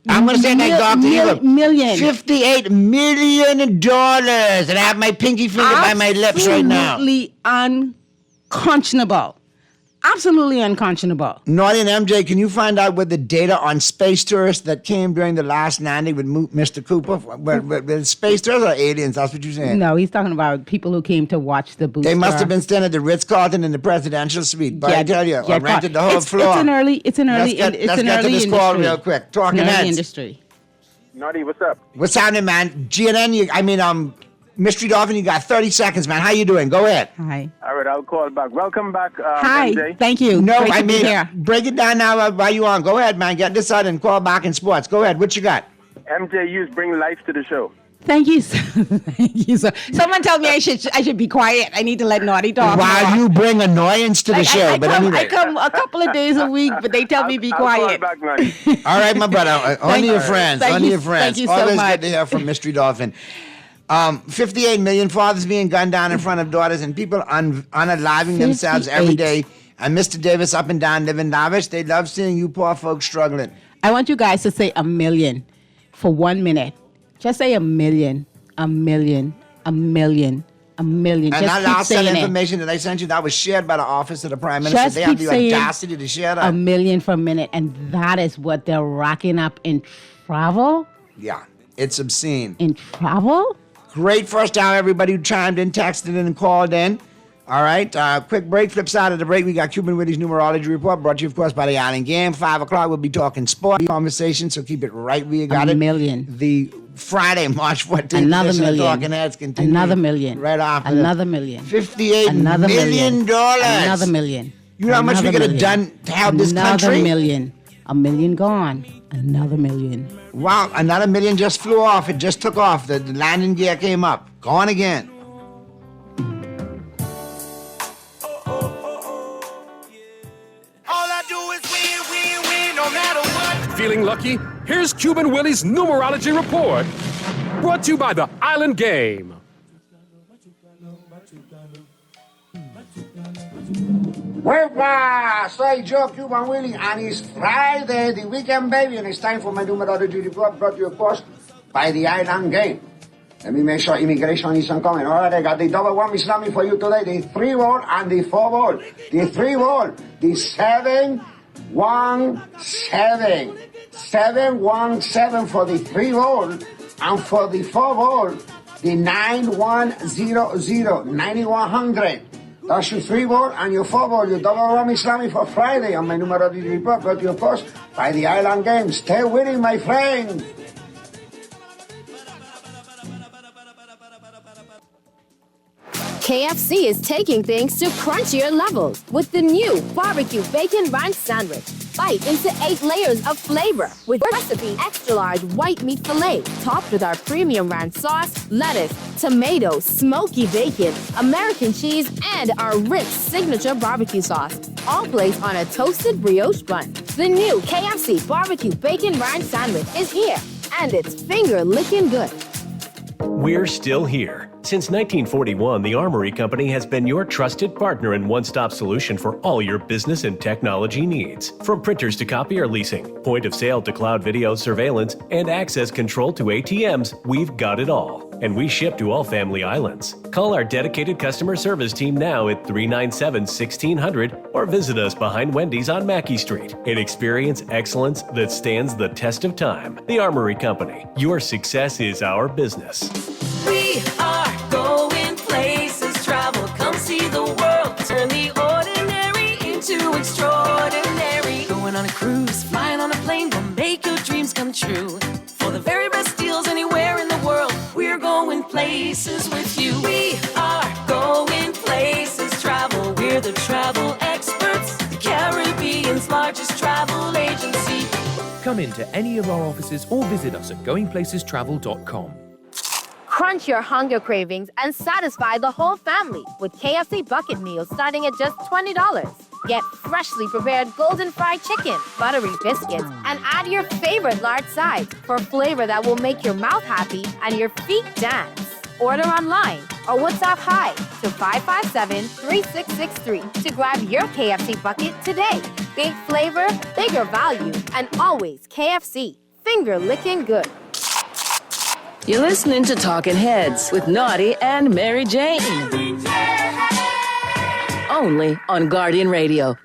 I'm going to say that, Dr. Million. $58 million. And I have my pinky finger by my lips right now. Absolutely unconscionable. Absolutely unconscionable. Naughty and MJ, can you find out what the data on space tourists that came during the last landing with Mr. Cooper? With space tourists or aliens? That's what you're saying? No, he's talking about people who came to watch the booster. They must have been staying at the Ritz-Carlton in the presidential suite. But I tell you, I rented the whole floor. It's an early industry. Let's get to this call real quick. Talking heads. Industry. Naughty, what's up? What's happening, man? GNN, Mystery Dolphin, you got 30 seconds, man. How you doing? Go ahead. Hi. All right, I'll call back. Welcome back, Hi. MJ. Thank you. No, Great break it down now while you on. Go ahead, man. Get this out and call back in sports. Go ahead. What you got? MJ, you bring life to the show. Thank you. Thank you, sir. Someone tell me I should be quiet. I need to let Naughty talk. While you bring annoyance to the show. I come a couple of days a week, but they tell me be quiet. I'll call back, all right, my brother. Only your friends. Only your friends. Thank you so Always much. good to hear from Mystery Dolphin. 58 million fathers being gunned down in front of daughters and people unaliving themselves every day. And Mr. Davis up and down living lavish. They love seeing you poor folks struggling. I want you guys to say a million for 1 minute. Just say a million, a million, a million, a million. And just that last set of information that I sent you, that was shared by the Office of the Prime Minister. Just they have keep the saying audacity to share that. A million for a minute. And that is what they're racking up in travel? Yeah, it's obscene. In travel? Great first hour, everybody who chimed in, texted in, and called in. All right, quick break. Flip side of the break, we got Cuban Willie's numerology report, brought to you, of course, by the Island Game. 5 o'clock, we'll be talking sport conversation, so keep it right where you got it. A million. The Friday, March 14th. Another edition of million. Talking Heads continues Another million. right after Another million. $58 Another million. Another million. You know how much we Another could have million. done to help this Another country? million. A million gone. Another million. Wow, another million just flew off. It just took off. The landing gear came up. Gone again. Feeling lucky? Here's Cuban Willie's numerology report. Brought to you by the Island Game. Huepa! Soy Joe Cuban Willie, and it's Friday, the weekend, baby, and it's time for my numerology report brought to you, of course, by the Island Game. Let me make sure immigration isn't coming. All right, I got the double one Islamic for you today, the 3 ball and the 4 ball. The 3 ball, the 717. 717 for the 3 ball, and for the 4 ball, the 9100, 9100. That's your 3 ball and your 4 ball, your double one Islamic for Friday on my numerology report brought to you, of course, by the Island Game. Stay winning, my friend. KFC is taking things to crunchier levels with the new barbecue bacon ranch sandwich. Bite into 8 layers of flavor with recipe extra large white meat filet topped with our premium ranch sauce, lettuce, tomato, smoky bacon, American cheese, and our rich signature barbecue sauce. All placed on a toasted brioche bun. The new KFC barbecue bacon ranch sandwich is here, and it's finger-licking good. We're still here. Since 1941, the Armory Company has been your trusted partner and one-stop solution for all your business and technology needs. From printers to copier leasing, point of sale to cloud video surveillance, and access control to ATMs, we've got it all. And we ship to all family islands. Call our dedicated customer service team now at 397-1600 or visit us behind Wendy's on Mackey Street and experience excellence that stands the test of time. The Armory Company. Your success is our business. We are going places, travel, come see the world, turn the ordinary into extraordinary. Going on a cruise, flying on a plane will make your dreams come true. For the very best deals anywhere in the world, we're going places with you. We are going places, travel, we're the travel experts, the Caribbean's largest travel agency. Come into any of our offices or visit us at goingplacestravel.com. Crunch your hunger cravings and satisfy the whole family with KFC bucket meals starting at just $20. Get freshly prepared golden fried chicken, buttery biscuits, and add your favorite large sides for flavor that will make your mouth happy and your feet dance. Order online or WhatsApp hi to 557-3663 to grab your KFC bucket today. Big flavor, bigger value, and always KFC. Finger licking good. You're listening to Talking Heads with Naughty and Mary Jane. Only on Guardian Radio.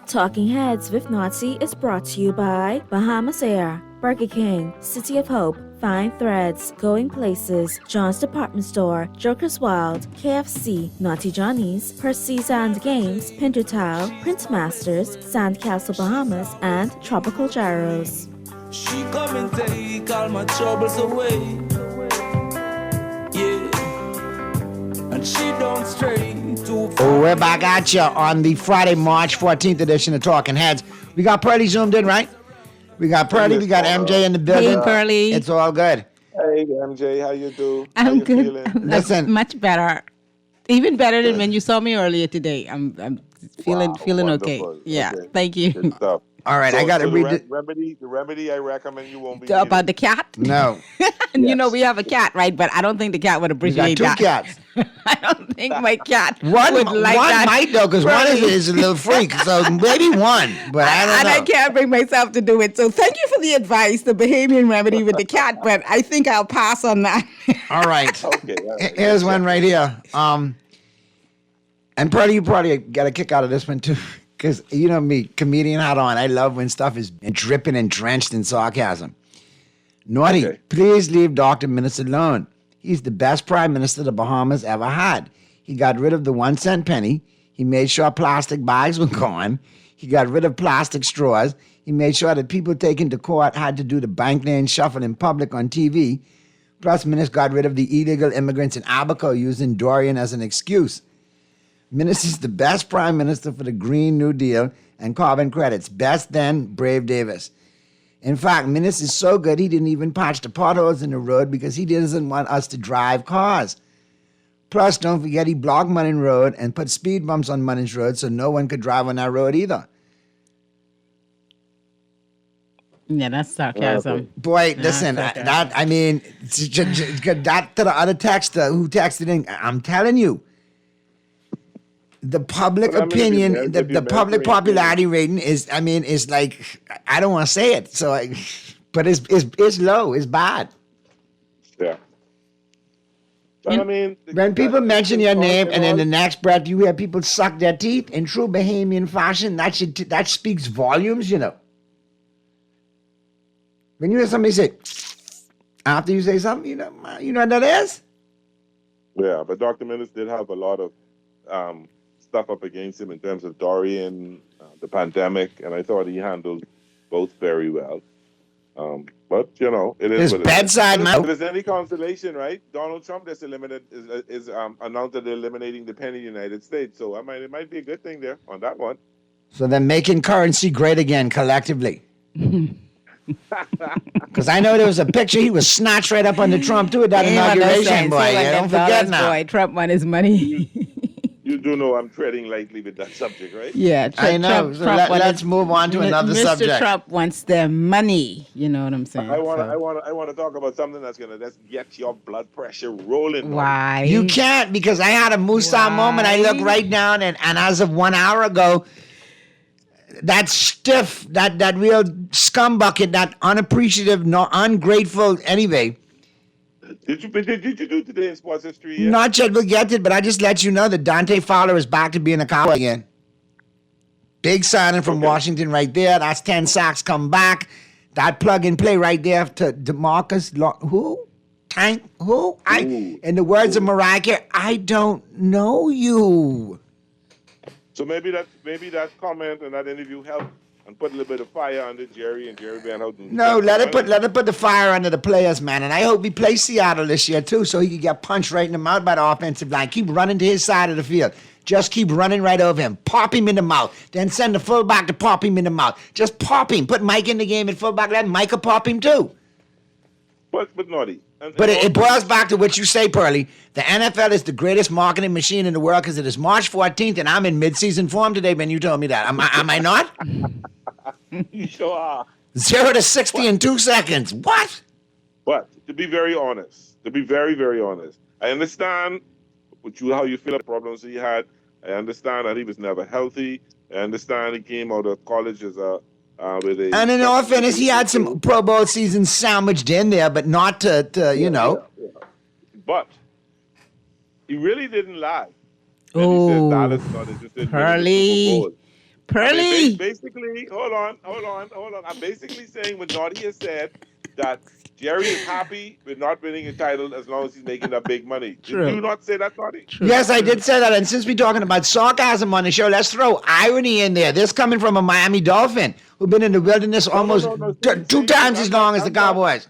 Talking Heads with Nazi is brought to you by Bahamas Air, Burger King, City of Hope, Fine Threads, Going Places, John's Department Store, Joker's Wild, KFC, Naughty Johnny's, Percy's and Games, Pinter Towel, Prince Masters, Sandcastle Bahamas, and Tropical Gyros. She come and take all my troubles away. Yeah. And she don't stray too far. We're back at you on the Friday, March 14th edition of Talking Heads. We got Purdy zoomed in, right? We got Purdy, we got MJ in the building. Hey, Pearly. It's all good. Hey, MJ, how you do? I'm how you good. Feeling? Listen. Much better. Even better than when you saw me earlier today. I'm feeling okay. Yeah, okay. thank you. Good stuff. All right, I got to read it. The remedy I recommend you won't be About the cat? No. And you know we have a cat, right? But I don't think the cat would appreciate got two that. cats. I don't think my cat One would like that. might though, because one is a little freak. So maybe one, but I don't know. And I can't bring myself to do it. So thank you for the advice, the Bahamian remedy with the cat. But I think I'll pass on that. All right. Okay. Here's one right here. And Purdy, you probably got a kick out of this one too. Because you know me, comedian hat on. I love when stuff is dripping and drenched in sarcasm. Naughty, please leave Dr. Minnis alone. He's the best prime minister the Bahamas ever had. He got rid of the 1 cent penny. He He made sure plastic bags were gone. He got rid of plastic straws. He made sure that people taken to court had to do the bank lane shuffle in public on TV. Plus, Minnis got rid of the illegal immigrants in Abaco using Dorian as an excuse. Minnis is the best prime minister for the Green New Deal and carbon credits. Best then, Brave Davis. In fact, Minnis is so good he didn't even patch the potholes in the road because he doesn't want us to drive cars. Plus, don't forget he blocked Munning Road and put speed bumps on Munnings Road so no one could drive on that road either. Yeah, that's sarcasm. Boy, listen, that to the other texter who texted in, I'm telling you, the public opinion, the public popularity rating is like, I don't want to say it, but it's low, it's bad. Yeah. But when people mention your name and in the next breath you hear people suck their teeth in true Bahamian fashion, that speaks volumes, you know. When you hear somebody say, after you say something, you know what that is? Yeah, but Dr. Minnis did have a lot of stuff up against him in terms of Dorian, the pandemic, and I thought he handled both very well. But it is what it bedside is. mouth. If there's any consolation, right? Donald Trump just is announced that they're eliminating the penny in the United States. So it might be a good thing there on that one. So they're making currency great again collectively. Because I know there was a picture, he was snatched right up under Trump too at that inauguration, boy. Don't forget now. Boy, Trump won his money. You do know I'm treading lightly with that subject, right? Yeah, I know. Let's move on to another subject. Mr. Trump wants their money. You know what I'm saying? I want to talk about something that's gonna get your blood pressure rolling. Why? You can't, because I had a Musa moment. I look right down and as of 1 hour ago, that stiff, that real scumbucket, that unappreciative, ungrateful, anyway. Did you do today in sports history? Yet? Not yet, we'll get it, but I just let you know that Dante Fowler is back to being a Cowboy again. Big signing from Washington right there. That's 10 sacks come back. That plug and play right there to DeMarcus. Who? Tank? Who? In the words of Mariah Carey, I don't know you. So maybe that comment and that interview helped and put a little bit of fire under Jerry and Jerry Van Houten. No, let it put the fire under the players, man. And I hope he plays Seattle this year too, so he can get punched right in the mouth by the offensive line. Keep running to his side of the field. Just keep running right over him. Pop him in the mouth. Then send the fullback to pop him in the mouth. Just pop him. Put Mike in the game at fullback. Let Micah pop him too. But Naughty. But it boils back to what you say, Pearlie. The NFL is the greatest marketing machine in the world because it is March 14th, and I'm in mid-season form today, Ben. You told me that. Am I not? You sure are. 0 to 60 in 2 seconds. What? But to be very honest, very, very honest, I understand how you feel about the problems he had. I understand that he was never healthy. I understand he came out of college as and in all fairness, he had some Pro Bowl seasons sandwiched in there, but not to you know. Yeah. But he really didn't lie. He said Dallas not interested in Pearlie. Basically, hold on. I'm basically saying what Naughty has said, that Jerry is happy with not winning a title as long as he's making that big money. True. Did you not say that, Naughty? Yes, I did say that. And since we're talking about sarcasm on the show, let's throw irony in there. This coming from a Miami Dolphin who've been in the wilderness almost two times as long as the Cowboys.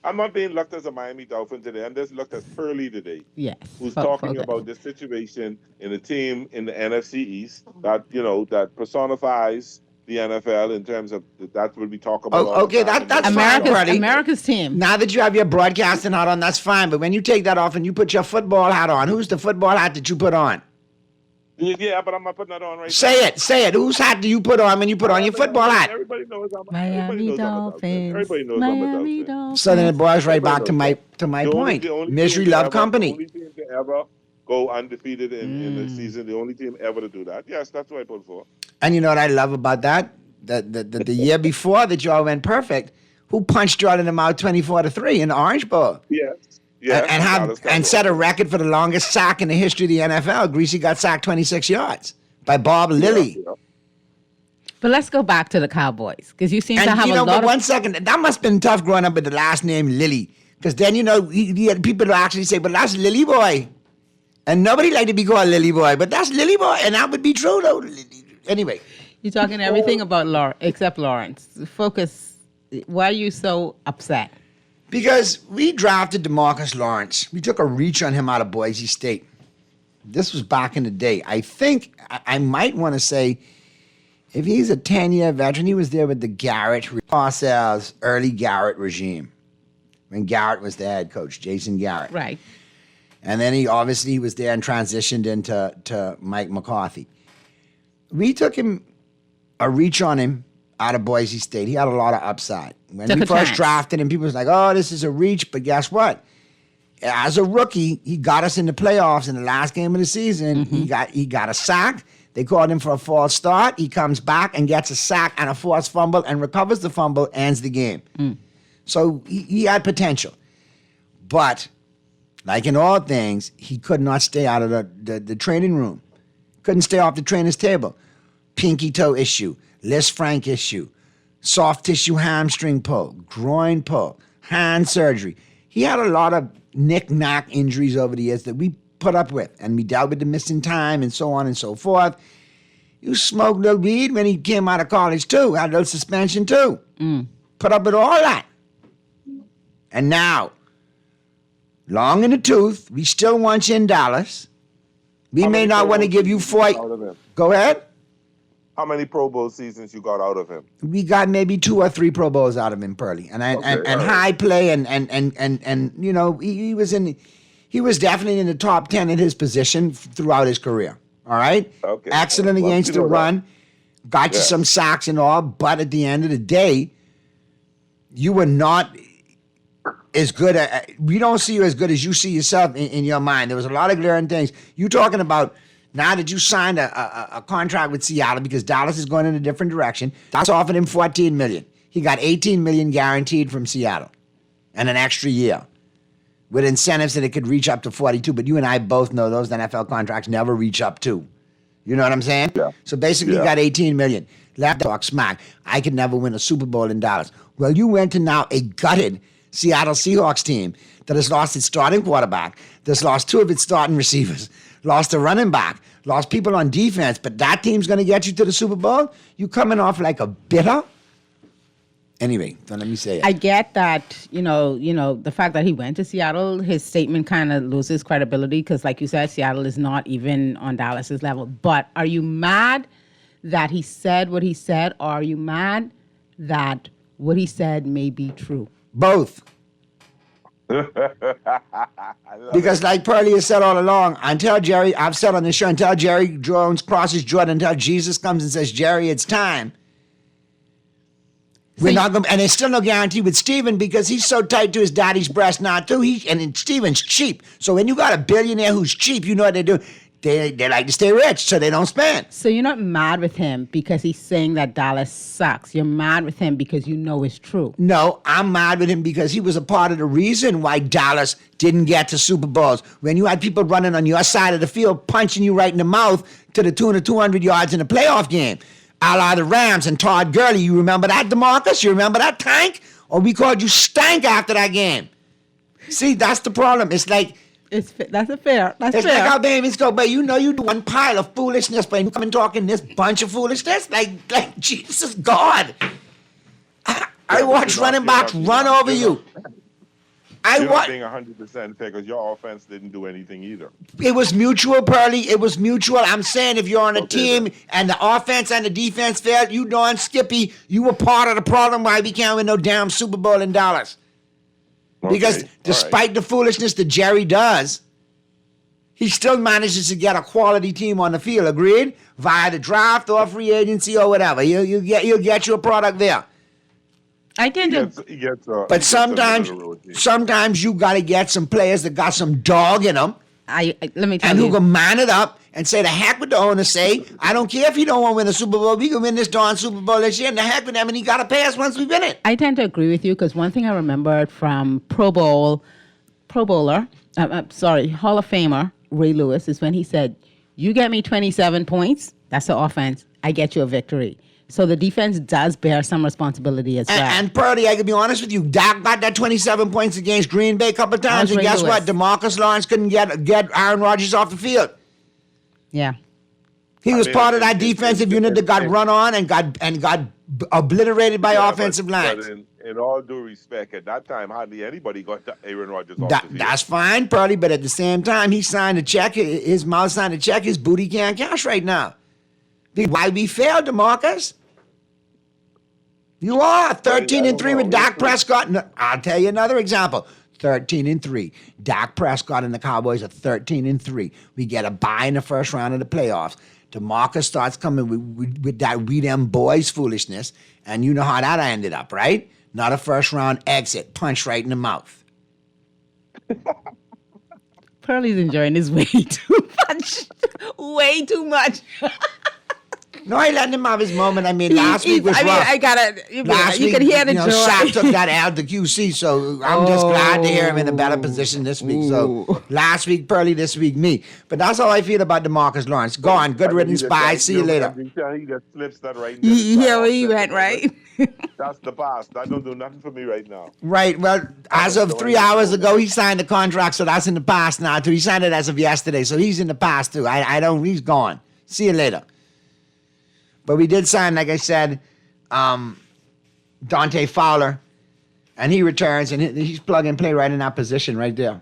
I'm not being looked as a Miami Dolphin today. I'm just looked as Pearlie today. Yes. Who's talking about this situation in a team in the NFC East that personifies the NFL in terms of that's what we talk about. Okay, that's America's team. Now that you have your broadcasting hat on, that's fine. But when you take that off and you put your football hat on, who's the football hat that you put on? Yeah, but I'm not putting that on right now. Say it. Whose hat do you put on when you put on your football hat? Everybody knows Miami Dolphins. Everybody knows Miami Dolphins. So then it boils right back to my point. Misery love company. The only team to ever go undefeated in the season. The only team ever to do that. Yes, that's what I put for. And you know what I love about that? The year before that y'all went perfect, who punched y'all in the mouth 24-3 in the Orange Bowl? Yes. And set a record for the longest sack in the history of the NFL. Greasy got sacked 26 yards by Bob Lilly. Yeah. But let's go back to the Cowboys because you seem to have a lot but of... 1 second, that must have been tough growing up with the last name Lilly. Because then, he had people who actually say, but that's Lily Boy. And nobody like to be called Lily Boy, but that's Lily Boy, and that would be true, though. Anyway. You're talking everything about Lawrence, except Lawrence. Focus. Why are you so upset? Because we drafted DeMarcus Lawrence. We took a reach on him out of Boise State. This was back in the day. I think I might want to say, if he's a 10-year veteran, he was there with the Garrett, Parcells, early Garrett regime, when Garrett was the head coach, Jason Garrett. Right. And then he obviously was there and transitioned into Mike McCarthy. We took a reach on him out of Boise State. He had a lot of upside. When we first drafted him, people was like, oh, this is a reach. But guess what? As a rookie, he got us in the playoffs in the last game of the season. Mm-hmm. He got a sack. They called him for a false start. He comes back and gets a sack and a forced fumble and recovers the fumble, ends the game. So he had potential. But like in all things, he could not stay out of the training room. Couldn't stay off the trainer's table. Pinky toe issue, Liz Frank issue, soft tissue hamstring pull, groin pull, hand surgery. He had a lot of knick-knack injuries over the years that we put up with, and we dealt with the missing time and so on and so forth. You smoked a little weed when he came out of college too, had a little suspension too. Put up with all that. And now, long in the tooth, we still want you in Dallas. We may not want to give you 4. Go ahead. How many Pro Bowl seasons you got out of him? We got maybe 2 or 3 Pro Bowls out of him, Pearly, and high play, and you know he was definitely in the top 10 in his position throughout his career. All right, excellent against the run, got you some sacks and all, but at the end of the day, you were not as good. We don't see you as good as you see yourself in your mind. There was a lot of glaring things. You talking about. Now that you signed a contract with Seattle because Dallas is going in a different direction, Dallas offered him $14 million. He got $18 million guaranteed from Seattle and an extra year with incentives that it could reach up to 42. But you and I both know those NFL contracts never reach up to. You know what I'm saying? Yeah. So basically, you got $18 million. Left talk smack. I could never win a Super Bowl in Dallas. Well, you went to now a gutted Seattle Seahawks team that has lost its starting quarterback, that's lost 2 of its starting receivers, lost a running back, lost people on defense, but that team's going to get you to the Super Bowl? You coming off like a bitter? Anyway, don't let me say it. I get that, you know, the fact that he went to Seattle, his statement kind of loses credibility because, like you said, Seattle is not even on Dallas's level. But are you mad that he said what he said, or are you mad that what he said may be true? Both. Because like Pearly has said all along, until Jerry, I've said on this show, until Jerry Jones crosses Jordan, until Jesus comes and says, Jerry, it's time. We're not going, and there's still no guarantee with Steven because he's so tight to his daddy's breast now too. And Steven's cheap. So when you got a billionaire who's cheap, you know what they do? They like to stay rich, so they don't spend. So you're not mad with him because he's saying that Dallas sucks. You're mad with him because you know it's true. No, I'm mad with him because he was a part of the reason why Dallas didn't get to Super Bowls. When you had people running on your side of the field, punching you right in the mouth to the tune of 200 yards in a playoff game, a la the Rams and Todd Gurley. You remember that, DeMarcus? You remember that, Tank? Or we called you Stank after that game. See, that's the problem. It's like... That's fair. That's it's fair. like how babies go, but you know you do one pile of foolishness, but you come and talking this bunch of foolishness, like Jesus God. I watch running backs run over you. You're not being 100% fair because your offense didn't do anything either. It was mutual, Pearly. It was mutual. I'm saying if you're on a team and the offense and the defense failed, you darn Skippy, you were part of the problem why we can't win no damn Super Bowl in Dallas. Because despite the foolishness that Jerry does, he still manages to get a quality team on the field, agreed? Via the draft or free agency or whatever. You'll get your product there. I tend to... But sometimes you got to get some players that got some dog in them. Let me tell and you. who can man it up and say, the heck with the owner say, I don't care if you don't want to win a Super Bowl, we can win this darn Super Bowl this year, and the heck with them, and he got to pay us once we win it. I tend to agree with you because one thing I remembered from Hall of Famer Ray Lewis is when he said, you get me 27 points, that's the offense, I get you a victory. So the defense does bear some responsibility as well. And Purdy, I can be honest with you, Dak got that 27 points against Green Bay a couple of times, and guess what? DeMarcus Lawrence couldn't get Aaron Rodgers off the field. Yeah. He was part of that defensive unit that got run on and got obliterated by offensive lines. But in all due respect, at that time, hardly anybody got Aaron Rodgers off the field. That's fine, Purdy, but at the same time, he signed a check. His mouth signed a check. His booty can't cash right now. Why we failed, DeMarcus? You are 13-3 with Dak Prescott. No, I'll tell you another example. 13-3. Dak Prescott and the Cowboys are 13-3. We get a bye in the first round of the playoffs. DeMarcus starts coming with that we them boys foolishness, and you know how that ended up, right? Not a first round exit, punch right in the mouth. Pearlie's enjoying this way too much. Way too much. No, I let him have his moment. I mean, last week was rough. I gotta. You can hear the joy. Shaq took that L to QC, so I'm just glad to hear him in a better position this week. So last week, Pearlie, this week, me. But that's how I feel about DeMarcus Lawrence. Go on, good riddance, bye. See you later. He just slips that right. You hear where he went, right? That's the past. That don't do nothing for me right now. Right. Well, as of 3 hours ago, he signed the contract, so that's in the past now too. He signed it as of yesterday, so he's in the past too. I don't. He's gone. See you later. But we did sign, like I said, Dante Fowler, and he returns, and he's plug and play right in that position right there.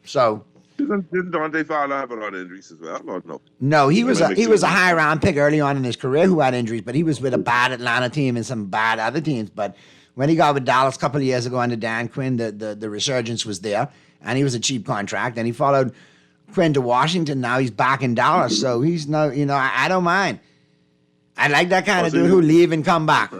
So didn't Dante Fowler have a lot of injuries as well? Or no. No, he was a high round pick early on in his career who had injuries, but he was with a bad Atlanta team and some bad other teams. But when he got with Dallas a couple of years ago under Dan Quinn, the resurgence was there, and he was a cheap contract, and he followed Quinn to Washington. Now he's back in Dallas, so he's no, I don't mind. I like that kind of dude who leave and come back.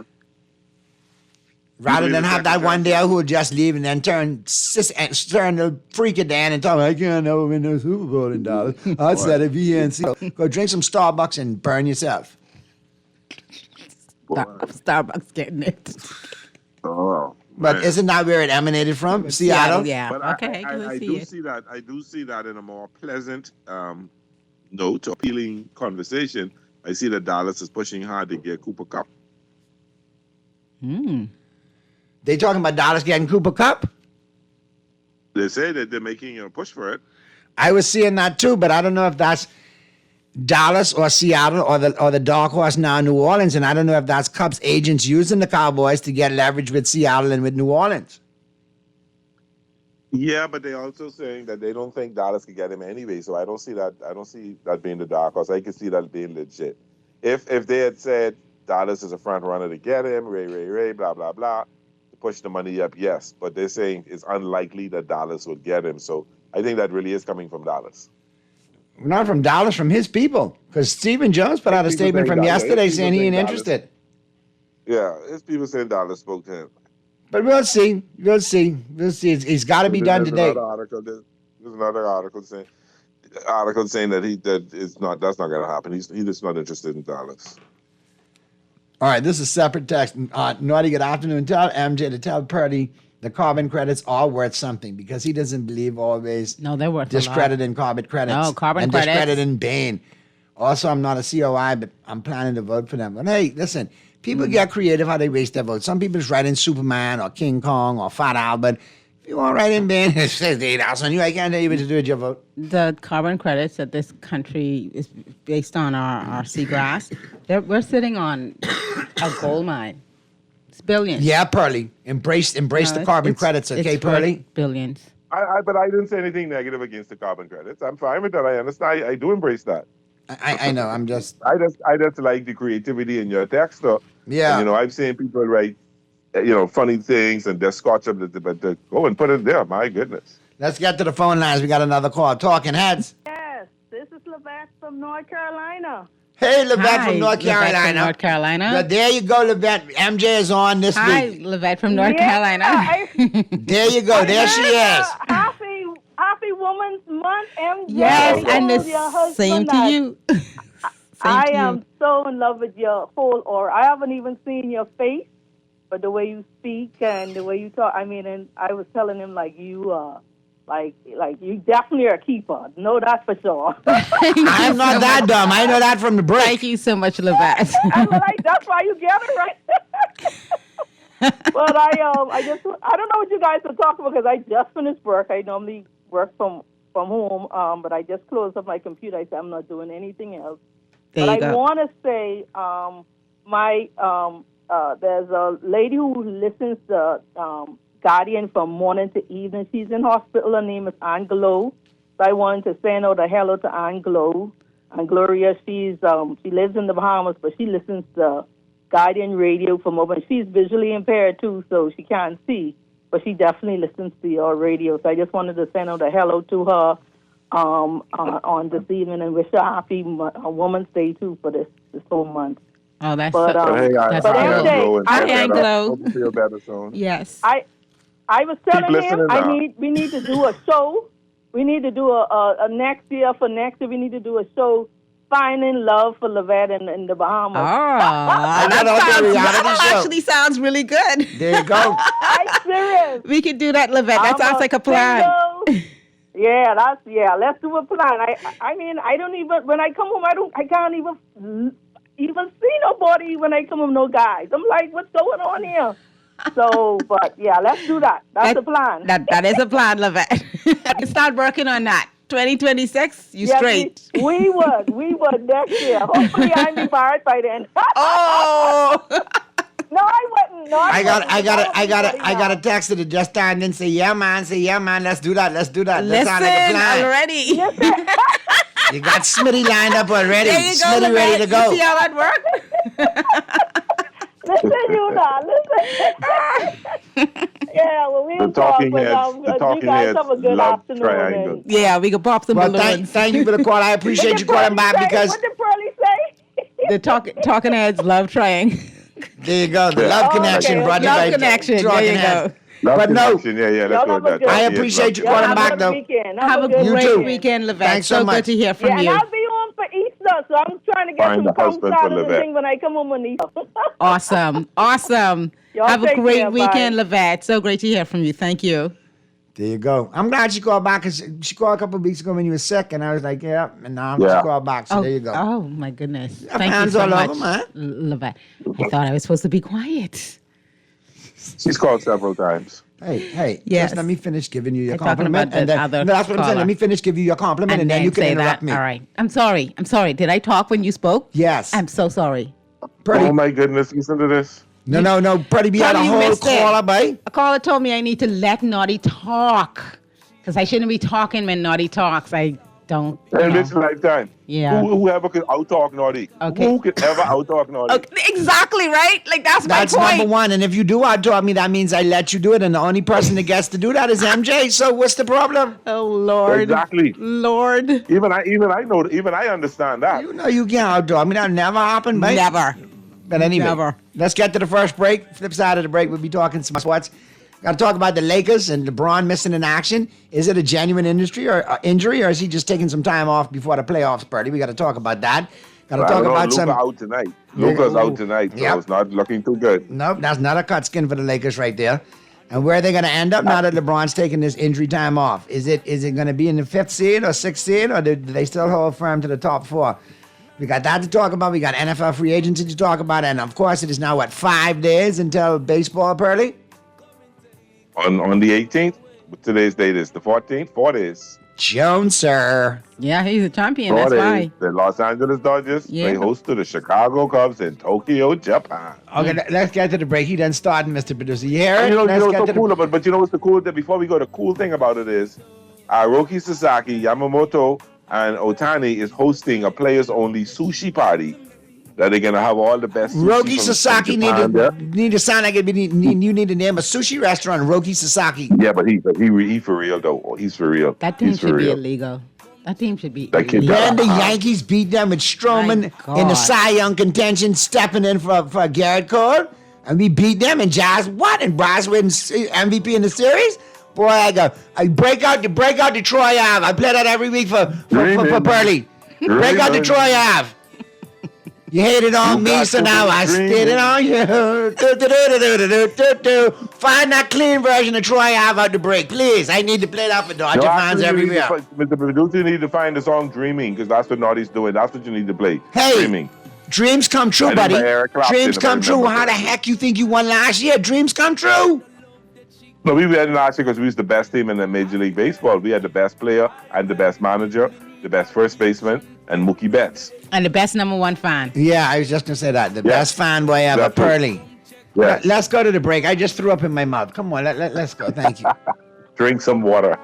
Rather than have that one day who will just leave and then turn the freak it down and tell me, I can't never win no Super Bowl in Dallas. I said it, VNC. Go drink some Starbucks and burn yourself. Starbucks getting it. Oh. But isn't that where it emanated from? Seattle? Yeah. But okay, I do see that. I do see that in a more pleasant note, appealing conversation. I see that Dallas is pushing hard to get Cooper Kupp. They talking about Dallas getting Cooper Kupp? They say that they're making a push for it. I was seeing that too, but I don't know if that's Dallas or Seattle or the dark horse now New Orleans, and I don't know if that's Kupp's agents using the Cowboys to get leverage with Seattle and with New Orleans. Yeah, but they're also saying that they don't think Dallas can get him anyway. So I don't see that. I don't see that being the dark horse. I can see that being legit. If they had said Dallas is a front runner to get him, Ray, blah blah blah, to push the money up, yes. But they're saying it's unlikely that Dallas would get him. So I think that really is coming from Dallas. Not from Dallas, from his people, because Stephen Jones put out a statement from yesterday saying he ain't interested. Yeah, his people saying Dallas spoke to him. But we'll see. It's got to be done today. There's another article saying that's not going to happen. He's just not interested in Dallas. All right, this is separate text. Naughty, good afternoon. Tell MJ to tell Purdy the carbon credits are worth something because he doesn't believe always. No, they're worth discrediting carbon credits. No, carbon and credits. Discrediting Bain. Also, I'm not a COI, but I'm planning to vote for them. But hey, listen. People get creative how they waste their votes. Some people just write in Superman or King Kong or Fat Albert. If you want to write in Ben, it says $8 on you. I can't tell you what to do with your vote. The carbon credits that this country is based on our seagrass, we're sitting on a gold mine. It's billions. Yeah, Pearlie. Embrace the carbon credits, okay, Pearlie? Billions. But I didn't say anything negative against the carbon credits. I'm fine with that. I understand. I do embrace that. I know. I'm just. I just like the creativity in your text. So, yeah. And, I've seen people write, funny things and just scotch up, but go and put it there. My goodness. Let's get to the phone lines. We got another call. Talking Heads. Yes, this is Levette from North Carolina. Hey, Levette from North Carolina. From North Carolina. There you go, Levette. MJ is on this Hi, week. Levette from North Carolina. There you go. There she is. Happy Women's Month, MJ. Yes, and the same to you. I am so in love with your whole aura. I haven't even seen your face, but the way you speak and the way you talk. I mean, and I was telling him, like, you Like you definitely are a keeper. No, that's for sure. I'm not that dumb. I know that from the break. Thank you so much, Levette. I'm like, that's why you get it right. But I don't know what you guys are talking about because I just finished work. I normally work from home, but I just closed up my computer. I said I'm not doing anything else. There but you I go. want to say, there's a lady who listens to Guardian from morning to evening. She's in hospital. Her name is Ann Glow. So I wanted to send out a hello to Ann Glow. And Gloria, she lives in the Bahamas, but she listens to Guardian Radio from over. She's visually impaired too, so she can't see, but she definitely listens to your radio. So I just wanted to send out a hello to her on this evening and wish her a happy Woman's Day too for this whole month. Oh, that's But, so, Hey, that's I cool. Anglo. Hope you feel better soon. Yes. I was telling him listening now. we need to do a show. We need to do a next year. We need to do a show, Finding Love for Levette in the Bahamas. That actually sounds really good. There you go. I'm serious. We could do that, Levette. That sounds like a plan. Yeah, let's do a plan. I mean, I don't even, when I come home, I can't even see nobody when I come home, no guys. I'm like, what's going on here? So, but yeah, let's do that. That's the plan. That is a plan, Levette. Start working on that. 2026, you Yes, straight. We would next year. Hopefully I'm married by then. Oh! No, I wouldn't. No, I got a text that just timed in. Say yeah, man. Let's do that. That sounds like a plan. Already. You got Smitty lined up already. There you go, Smitty ready Levette. to go. You see how that works? Listen, you now. Listen. Yeah, well, we'll talk. But, you guys have a good afternoon. Triangle. Yeah, we can pop some Well, balloons. thank you for the call. I appreciate you calling back because What did Pearlie say? The talking heads love trying. there you go. The love connection, brother. Love connection. There you go. But no, let's go with that. I appreciate you calling back though. Have a You great too. weekend, Levette. Thanks so good much. to hear from Yeah, you. and I'll be on for Easter, so I'm trying to get Find some a husband for comes and Levette. things when I come home on Easter. Awesome. Y'all Have a take great care. weekend, Bye. Levette. So great to hear from you. Thank you. There you go. I'm glad she called back because she called a couple of weeks ago when you were sick, and I was like, yeah, and now she called back. So there you go. Oh my goodness. Yeah, Thank you hands so all much, over, man. Levette. I thought I was supposed to be quiet. She's called several times. Hey, Yes. just let me finish giving you your I'm talking compliment. about And the then, other no, that's what I'm saying. caller. Let me finish giving you your compliment, and then you can say interrupt that. me. All right. I'm sorry. Did I talk when you spoke? Yes. I'm so sorry. Oh my goodness, listen to this. No. Pretty be had a Probably whole missed it. caller, boy. A caller told me I need to let Naughty talk because I shouldn't be talking when Naughty talks. I don't. In this lifetime. Yeah. Whoever could out-talk Naughty. Okay. Who could ever out-talk Naughty? Exactly right. Like that's That's my point. number one. And if you do outtalk me, that means I let you do it. And the only person that gets to do that is MJ. So what's the problem? Oh Lord. Exactly. Lord. Even I understand that. You know you can't outtalk me. That never happened, mate. Never. But anyway, Never. let's get to the first break. Flip side of the break, we'll be talking some sports. Got to talk about the Lakers and LeBron missing in action. Is it a genuine injury, or is he just taking some time off before the playoffs, Bertie? We got to talk about that. Got to talk about Luka out tonight. Luka's out tonight, so it's not looking too good. Nope, that's not a cut skin for the Lakers right there. And where are they going to end up now that LeBron's taking this injury time off? Is it going to be in the 5th seed or 6th seed, or do they still hold firm to the top 4? We got that to talk about. We got NFL free agency to talk about. And, of course, it is now, 5 days until baseball, Pearlie? On the 18th, today's date is the 14th, 4 days. Jones, sir. Yeah, he's a champion. 4 That's days. why. The Los Angeles Dodgers play host to the Chicago Cubs in Tokyo, Japan. Okay, let's get to the break. He done started, Mr. Producer. You hear And it? you know Let's what's get so to the cool about, but you know what's the cool thing? Before we go, the cool thing about it is Roki Sasaki, Yamamoto, and Otani is hosting a players-only sushi party that they're gonna have all the best. Sushi Roki from Sasaki Japan there. need to sound like you need to name a sushi restaurant, Roki Sasaki. Yeah, but he for real though. He's for real. That team He's for should be real. illegal. That team should be That kid illegal. Then the Yankees beat them with Stroman in the Cy Young contention, stepping in for Garrett Cole. And we beat them, and Jazz what? And Bryce wins MVP in the series? Boy, I break out the Troy Ave. I play that every week for Pearlie. Break out the Troy Ave. You hated on me, so now I spit it on you. Find that clean version of Troy Ave out the break, please. I need to play that for Dodger fans everywhere. Mr. Producer, you need to find the song Dreaming, because that's what Naughty's doing. That's what you need to play. Hey, Dreaming. Dreams come true, buddy. Dreams come true. How the heck you think you won last year? Dreams come true. No, we won last year because we was the best team in the Major League Baseball. We had the best player and the best manager, the best first baseman, and Mookie Betts. And the best number one fan. Yeah, I was just going to say that. The best fanboy ever, Pearly. Yeah. Let's go to the break. I just threw up in my mouth. Come on, let's go. Thank you. Drink some water.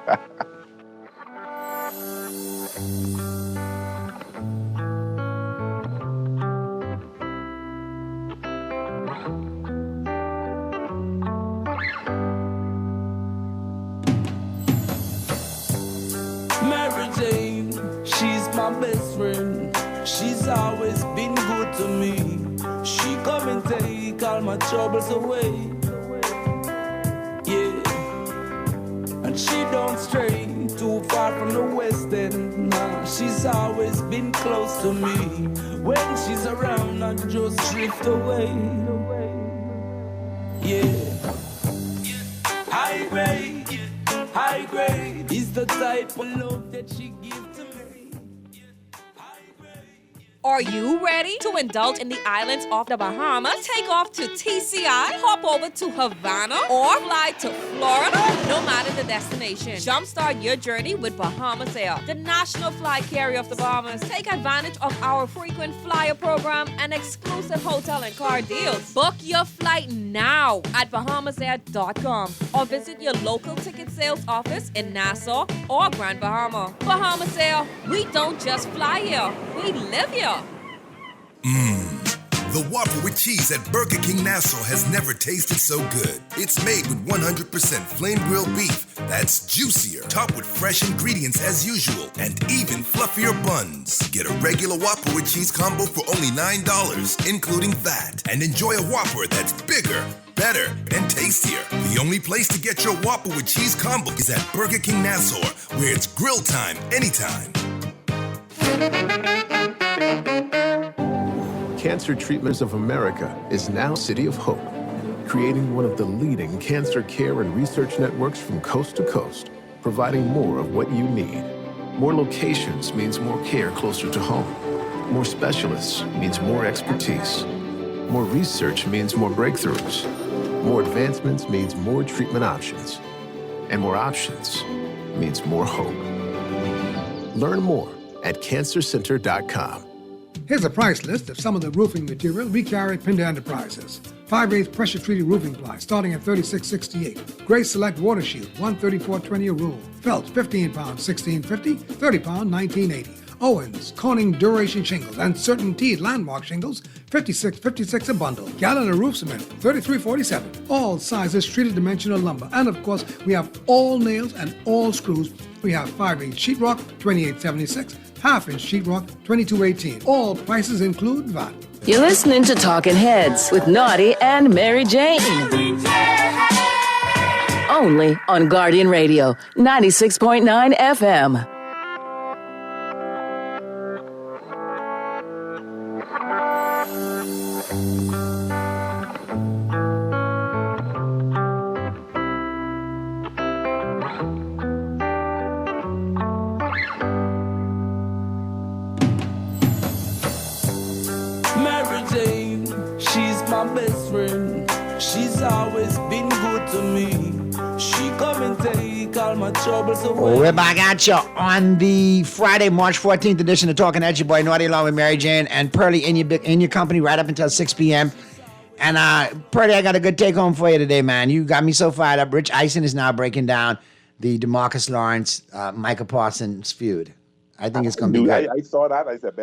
Mary Jane, she's my best friend. She's always been good to me. She come and take all my troubles away. Yeah. And she don't stray too far from the west end. Nah, she's always been close to me. When she's around, I just drift away. Yeah. High grade is the type of love that she gives to me. Are you ready to indulge in the islands of the Bahamas? Take off to TCI, hop over to Havana, or fly to Florida. No matter the destination, jumpstart your journey with Bahamas Air, the national flight carrier of the Bahamas. Take advantage of our frequent flyer program and exclusive hotel and car deals. Book your flight now at bahamasair.com or visit your local ticket sales office in Nassau or Grand Bahama. Bahamas Air, we don't just fly here, we live here. The Whopper with cheese at Burger King Nassau has never tasted so good. It's made with 100% flame grilled beef that's juicier, topped with fresh ingredients as usual, and even fluffier buns. Get a regular Whopper with cheese combo for only $9, including VAT, and enjoy a Whopper that's bigger, better, and tastier. The only place to get your Whopper with cheese combo is at Burger King Nassau, where it's grill time anytime. Cancer Treatments of America is now City of Hope, creating one of the leading cancer care and research networks from coast to coast, providing more of what you need. More locations means more care closer to home. More specialists means more expertise. More research means more breakthroughs. More advancements means more treatment options. And more options means more hope. Learn more at cancercenter.com. Here's a price list of some of the roofing material we carry at Pinder Enterprises. 5/8 pressure-treated roofing ply starting at $36.68. Gray Select Water Shield, $134.20 a roll. Felt, 15 pounds, $16.50. 30 pound, $19.80. Owens, Corning Duration Shingles, and CertainTeed Landmark Shingles, $56.56 a bundle. Gallon of roof cement, $33.47. All sizes treated dimensional lumber. And of course, we have all nails and all screws. We have 5/8 sheetrock, $28.76. Half-inch sheetrock, $22.18. All prices include VAT. You're listening to Talking Heads with Naughty and Mary Jane. Only on Guardian Radio, 96.9 FM. We're back at you on the Friday, March 14th edition of Talking Heads. Your boy Naughty along with Mary Jane and Pearly in your company right up until 6 p.m. And Pearly, I got a good take home for you today, man. You got me so fired up. Rich Eisen is now breaking down the DeMarcus Lawrence, Micah Parsons feud. I think it's going to be good. I saw that. I said,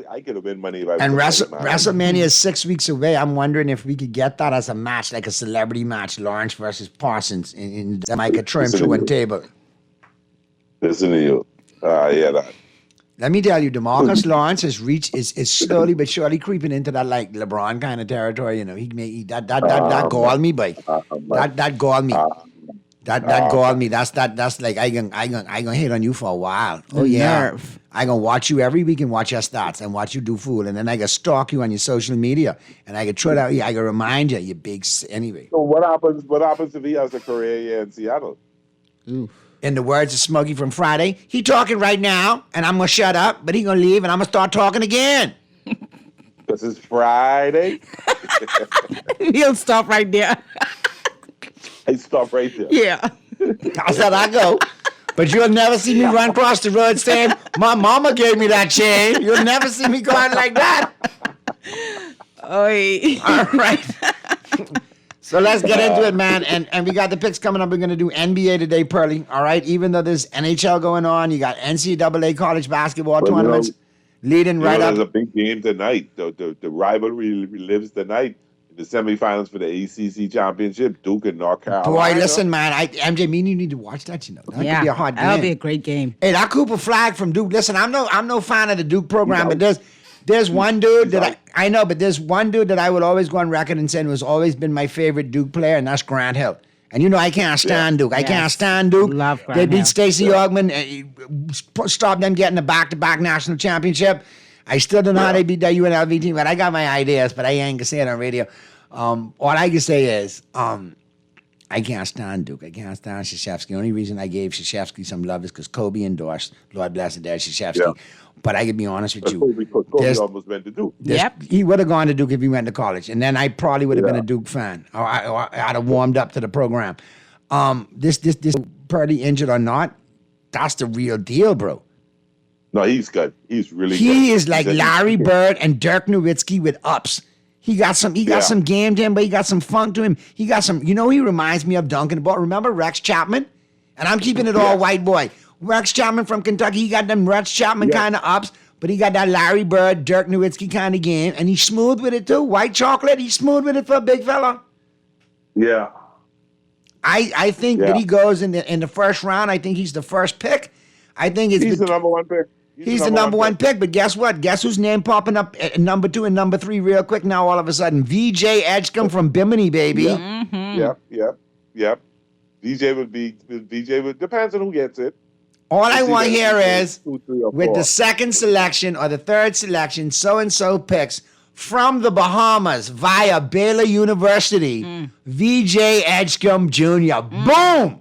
I could have been money if I was. And WrestleMania is 6 weeks away. I'm wondering if we could get that as a match, like a celebrity match, Lawrence versus Parsons in the Micah trim through one table. Listen to you. Yeah, that. Let me tell you, DeMarcus Lawrence is slowly but surely creeping into that like LeBron kind of territory. You know, that galled me, boy. That galled me. That galled me. That's like I gonna hate on you for a while. Oh yeah. Nerve. I gonna watch you every week and watch your stats and watch you do fool, and then I gonna stalk you on your social media, and I gonna throw it out. I gonna remind you, you big anyway. So what happens? What happens if he has a career here in Seattle? In the words of Smokey from Friday, he talking right now, and I'm gonna shut up, but he gonna leave, and I'm gonna start talking again. This is Friday. He'll stop right there. I stop right there. Yeah. I said I go. But you'll never see me run across the road saying, my mama gave me that chain. You'll never see me going like that. Oy. All right. So let's get into it, man. And we got the picks coming up. We're going to do NBA today, Pearly. All right. Even though there's NHL going on, you got NCAA college basketball tournaments leading right up. There's a big game tonight. The rivalry lives tonight. The semifinals for the ACC championship, Duke and North Carolina. Boy, listen, man. MJ, me and you need to watch that. You know, that could be a hard game. That'll be a great game. Hey, that Cooper Flag from Duke. Listen, I'm no fan of the Duke program, but there's one dude that I know, but there's one dude that I would always go on record and say was always been my favorite Duke player, and that's Grant Hill. And you know I can't stand Duke. I can't stand Duke. Love Grant They beat Hill. Stacey Augmon, stopped them getting a back-to-back national championship. I still don't know how they beat that UNLV team, but I got my ideas, but I ain't gonna say it on radio. All I can say is, I can't stand Duke. I can't stand Krzyzewski. The only reason I gave Krzyzewski some love is because Kobe endorsed, Lord bless the dead, Krzyzewski. Yeah. But I can be honest with you. Kobe almost went to Duke. He would have gone to Duke if he went to college. And then I probably would have been a Duke fan. Or I'd have warmed up to the program. This Purdy injured or not, that's the real deal, bro. No, he's good. He's really good. He is like Larry Bird and Dirk Nowitzki with ups. He got some game to him, but he got some funk to him. He got some, he reminds me of Duncan the ball. Remember Rex Chapman? And I'm keeping it all white boy. Rex Chapman from Kentucky, he got them Rex Chapman kind of ups, but he got that Larry Bird, Dirk Nowitzki kind of game, and he's smooth with it too. White chocolate, he's smooth with it for a big fella. Yeah. I think that he goes in the first round. I think he's the first pick. I think he's the number one pick. He's the number one pick, but guess what? Guess whose name popping up at number 2 and number 3 real quick now all of a sudden? VJ Edgecombe from Bimini, baby. Yep. VJ would depends on who gets it. All I want here is, with the second selection or the third selection, so-and-so picks from the Bahamas via Baylor University, VJ Edgecombe Jr. Boom!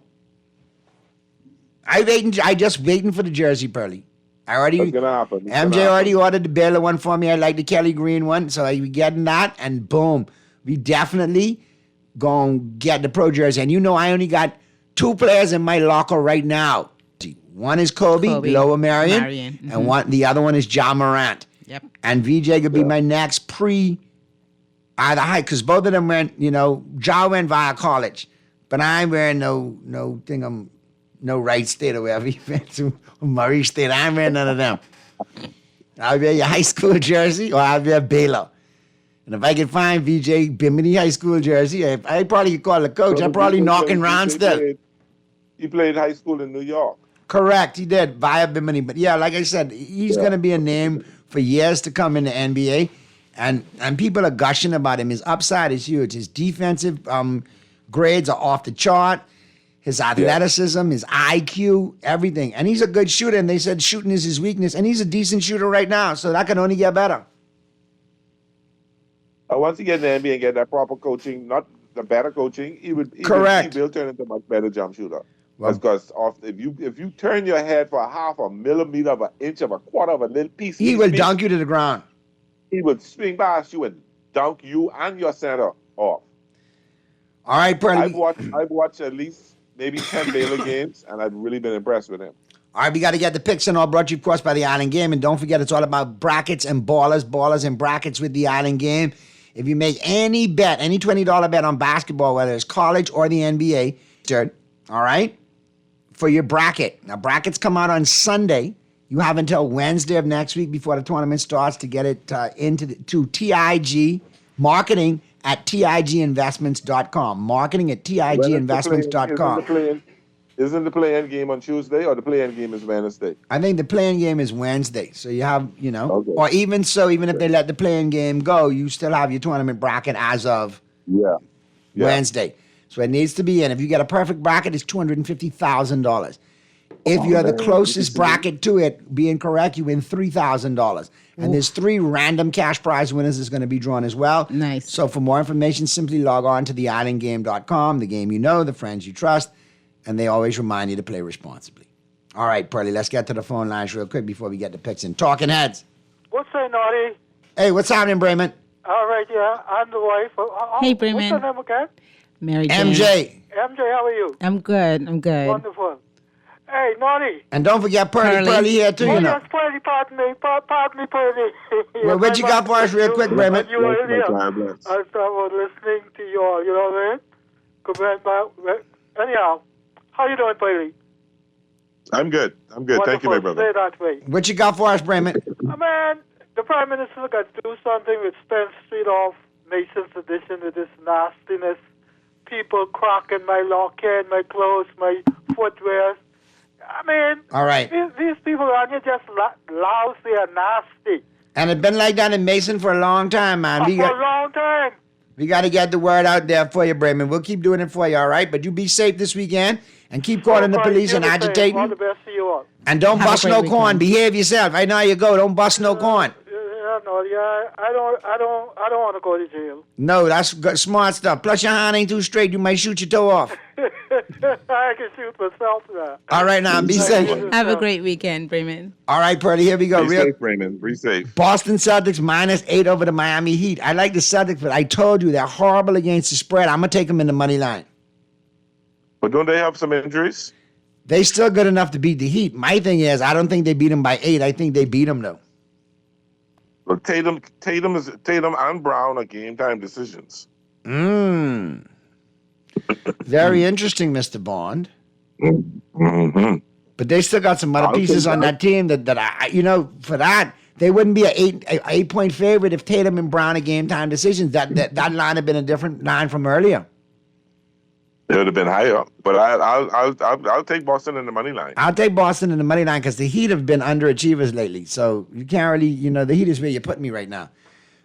I just waiting for the jersey, Pearly. That's gonna happen. MJ already ordered the Baylor one for me. I like the Kelly Green one, so I be getting that, and boom, we definitely gonna get the pro jersey. And I only got 2 players in my locker right now. One is Kobe Lower Marion, and the other one is Ja Morant. Yep. And VJ could be my next either high, because both of them went. Ja went via college, but I ain't wearing no Wright State or wherever he went to, Murray State. I ain't wearing none of them. I'll wear your high school jersey or I'll wear Baylor. And if I can find VJ Bimini high school jersey, I probably could call the coach. I'm probably knocking rounds still. He played high school in New York. Correct, he did, via Bimini. But yeah, like I said, he's going to be a name for years to come in the NBA. And people are gushing about him. His upside is huge. His defensive grades are off the chart. His athleticism, his IQ, everything. And he's a good shooter, and they said shooting is his weakness. And he's a decent shooter right now, so that can only get better. Once he gets in the NBA and get that proper coaching, not the better coaching, he will turn into a much better jump shooter. Because if you turn your head for a half a millimeter of an inch of a quarter of a little piece, he will dunk you to the ground. He would swing past you and dunk you and your center off. All right, Pearly. I've watched at least maybe 10 Baylor games, and I've really been impressed with him. All right, we got to get the picks and all brought to you, of course, by the Island Game. And don't forget, it's all about brackets and ballers and brackets with the Island Game. If you make any bet, any $20 bet on basketball, whether it's college or the NBA, all right, for your bracket. Now, brackets come out on Sunday. You have until Wednesday of next week before the tournament starts to get it to TIG marketing at TIGinvestments.com. Marketing at TIGinvestments.com. Isn't the play-in game on Tuesday, or the play-in game is Wednesday? I think the play-in game is Wednesday. So you have, or even if they let the play-in game go, you still have your tournament bracket as of Wednesday. So it needs to be in. If you get a perfect bracket, it's $250,000. If you're the closest bracket to it being correct, you win $3,000. And there's 3 random cash prize winners is going to be drawn as well. Nice. So for more information, simply log on to theislandgame.com, the game you know, the friends you trust, and they always remind you to play responsibly. All right, Pearlie, let's get to the phone lines real quick before we get the picks in. Talking Heads. What's that, Naughty? Hey, what's happening, Brayman? All right, yeah, I'm the wife. Hey, What's Brayman. your name again? Mary Jane. MJ. MJ, how are you? I'm good. Wonderful. Hey, Naughty. And don't forget Pearlie here, too, you know. Yes, Pearlie, pardon me, Pearlie. Well, what you got for us real quick, Brayman? You were here. I was listening to you all, you know what I mean? Anyhow, how you doing, Pearlie? I'm good. Thank you, my brother. Stay that way. What you got for us, Brayman? Man, the Prime Minister got to do something with Spence Street off Mason's Edition with this nastiness. People cracking my locket, my clothes, my footwear. I mean, all right. These people around here just lousy and nasty. And it's been like that in Mason for a long time, man. For a long time. We got to get the word out there for you, Brayman. We'll keep doing it for you, all right? But you be safe this weekend and keep calling the police and agitating. All the best to you all. And don't Have a bust great no weekend. corn. Behave yourself. I know how you go. Don't bust no corn. I don't want to go to jail. No, that's good, smart stuff. Plus your hand ain't too straight. You might shoot your toe off. I can shoot myself now. All right, now, be safe. Have a great weekend, Brayman. All right, Pearlie, here we go. Be safe, Raymond. Be safe. Boston Celtics -8 over the Miami Heat. I like the Celtics, but I told you they're horrible against the spread. I'm going to take them in the money line. But don't they have some injuries? They still good enough to beat the Heat. My thing is, I don't think they beat them by 8. I think they beat them, though. But Tatum and Brown are game time decisions. Very interesting, Mr. Bond. Mm-hmm. But they still got some other pieces on that team that I, for that, they wouldn't be an 8-point favorite if Tatum and Brown are game time decisions. That line had been a different line from earlier. It would have been higher, but I'll take Boston in the money line. I'll take Boston in the money line because the Heat have been underachievers lately. So you can't really, the Heat is where you put me right now.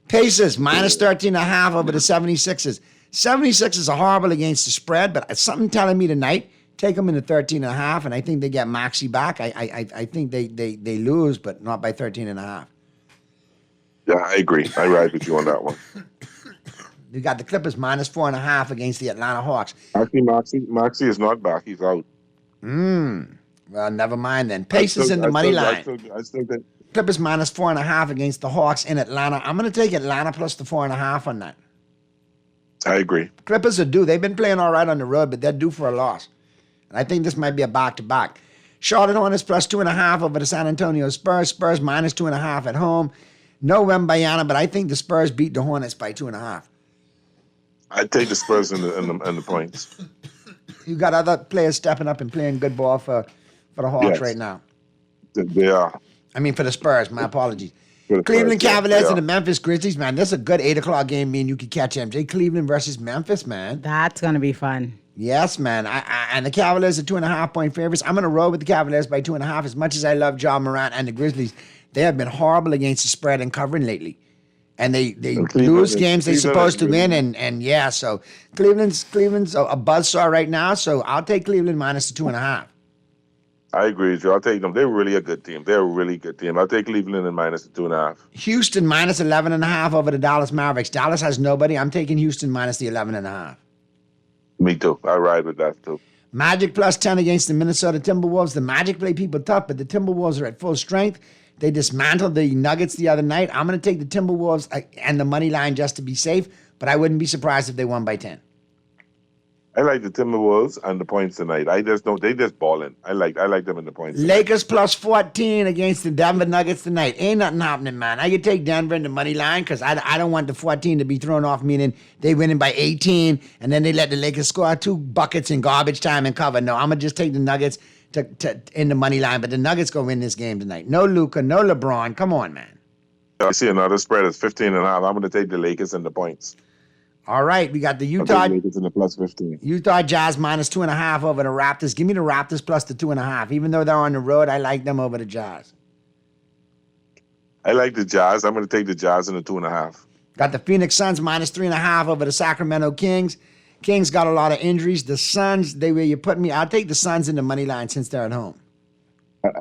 Pacers -13.5 over the 76ers. 76ers are horrible against the spread, but something telling me tonight, take them in the 13.5, and I think they get Maxey back. I think they lose, but not by 13.5. Yeah, I agree. I ride with you on that one. You got the Clippers -4.5 against the Atlanta Hawks. Actually, Maxey is not back. He's out. Well, never mind then. Pacers in the money line. I still think. Clippers -4.5 against the Hawks in Atlanta. I'm going to take Atlanta plus the 4.5 on that. I agree. Clippers are due. They've been playing all right on the road, but they're due for a loss. And I think this might be a back-to-back. Charlotte Hornets +2.5 over the San Antonio Spurs. Spurs -2.5 at home. No Wembanyama, but I think the Spurs beat the Hornets by 2.5. I'd take the Spurs in the points. You got other players stepping up and playing good ball for the Hawks right now. They are. I mean, for the Spurs. My apologies. The Cleveland Spurs, Cavaliers yeah. and the Memphis Grizzlies, man. This is a good 8 o'clock game, me and you could catch MJ. Cleveland versus Memphis, man. That's going to be fun. Yes, man. And the Cavaliers are 2.5-point favorites. I'm going to roll with the Cavaliers by 2.5. As much as I love John Morant and the Grizzlies, they have been horrible against the spread and covering lately. And they lose games they're supposed to win. And yeah, so Cleveland's a buzzsaw right now. So I'll take Cleveland -2.5. I agree with you. I'll take them. They're really a good team. They're a really good team. I'll take Cleveland in -2.5. Houston -11.5 over the Dallas Mavericks. Dallas has nobody. I'm taking Houston -11.5. Me too. I ride with that too. Magic +10 against the Minnesota Timberwolves. The Magic play people tough, but the Timberwolves are at full strength. They dismantled the Nuggets the other night. I'm going to take the Timberwolves and the money line just to be safe, but I wouldn't be surprised if they won by 10. I like the Timberwolves and the points tonight. They just balling. I like them in the points tonight. Lakers +14 against the Denver Nuggets tonight. Ain't nothing happening, man. I could take Denver in the money line because I don't want the 14 to be thrown off, meaning they winning by 18, and then they let the Lakers score 2 buckets in garbage time and cover. No, I'm going to just take the Nuggets to in the money line, but the Nuggets go win this game tonight. No Luka, no LeBron. Come on, man. I see another spread is 15.5. I'm going to take the Lakers and the points. All right, we got the I'll take the Lakers in the +15. Utah Jazz -2.5 over the Raptors. Give me the Raptors plus the 2.5. Even though they're on the road, I like them over the Jazz. I like the Jazz. I'm going to take the Jazz in the 2.5. Got the Phoenix Suns -3.5 over the Sacramento Kings. Kings got a lot of injuries. The Suns, they where you put me. I'll take the Suns in the money line since they're at home.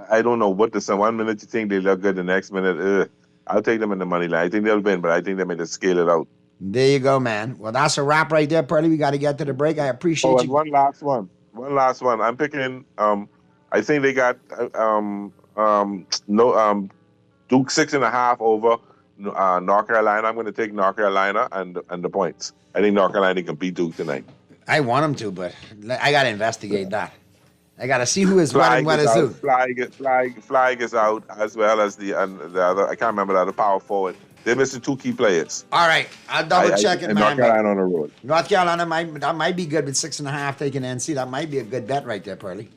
I don't know what the Suns. 1 minute you think they look good, the next minute, I'll take them in the money line. I think they'll win, but I think they may just scale it out. There you go, man. Well, that's a wrap right there, Pearly. We got to get to the break. I appreciate and you. one last one. I'm picking. I think they got Duke 6.5 over North Carolina. I'm going to take North Carolina and the points. I think North Carolina can beat Duke tonight. I want them to, but I got to investigate that. I got to see who is what and what is who. Flag is out, as well as the other. I can't remember the other power forward. They're missing 2 key players. All right, I'll double check it, man. North Carolina on the road. North Carolina might be good with 6.5 taking NC. That might be a good bet right there, Pearly.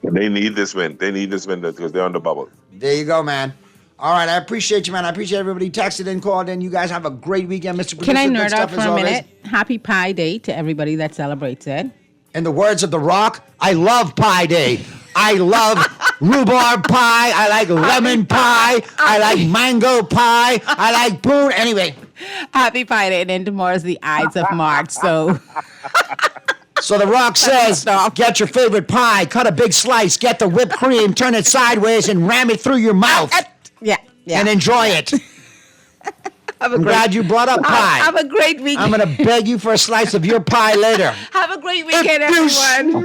They need this win. They need this win because they're on the bubble. There you go, man. All right, I appreciate you, man. I appreciate everybody texted and called in. You guys have a great weekend, Mr. Producer. Can I nerd Good out stuff for as a minute? always. Happy Pie Day to everybody that celebrates it. In the words of The Rock, I love Pie Day. I love rhubarb pie. I like lemon pie. I like mango pie. I like prune. Anyway. Happy Pie Day. And then tomorrow's the Ides of March. So The Rock says, get your favorite pie, cut a big slice, get the whipped cream, turn it sideways, and ram it through your mouth. Yeah. And enjoy it. I'm glad you brought up pie. Have a great weekend. I'm going to beg you for a slice of your pie later. Have a great weekend, everyone.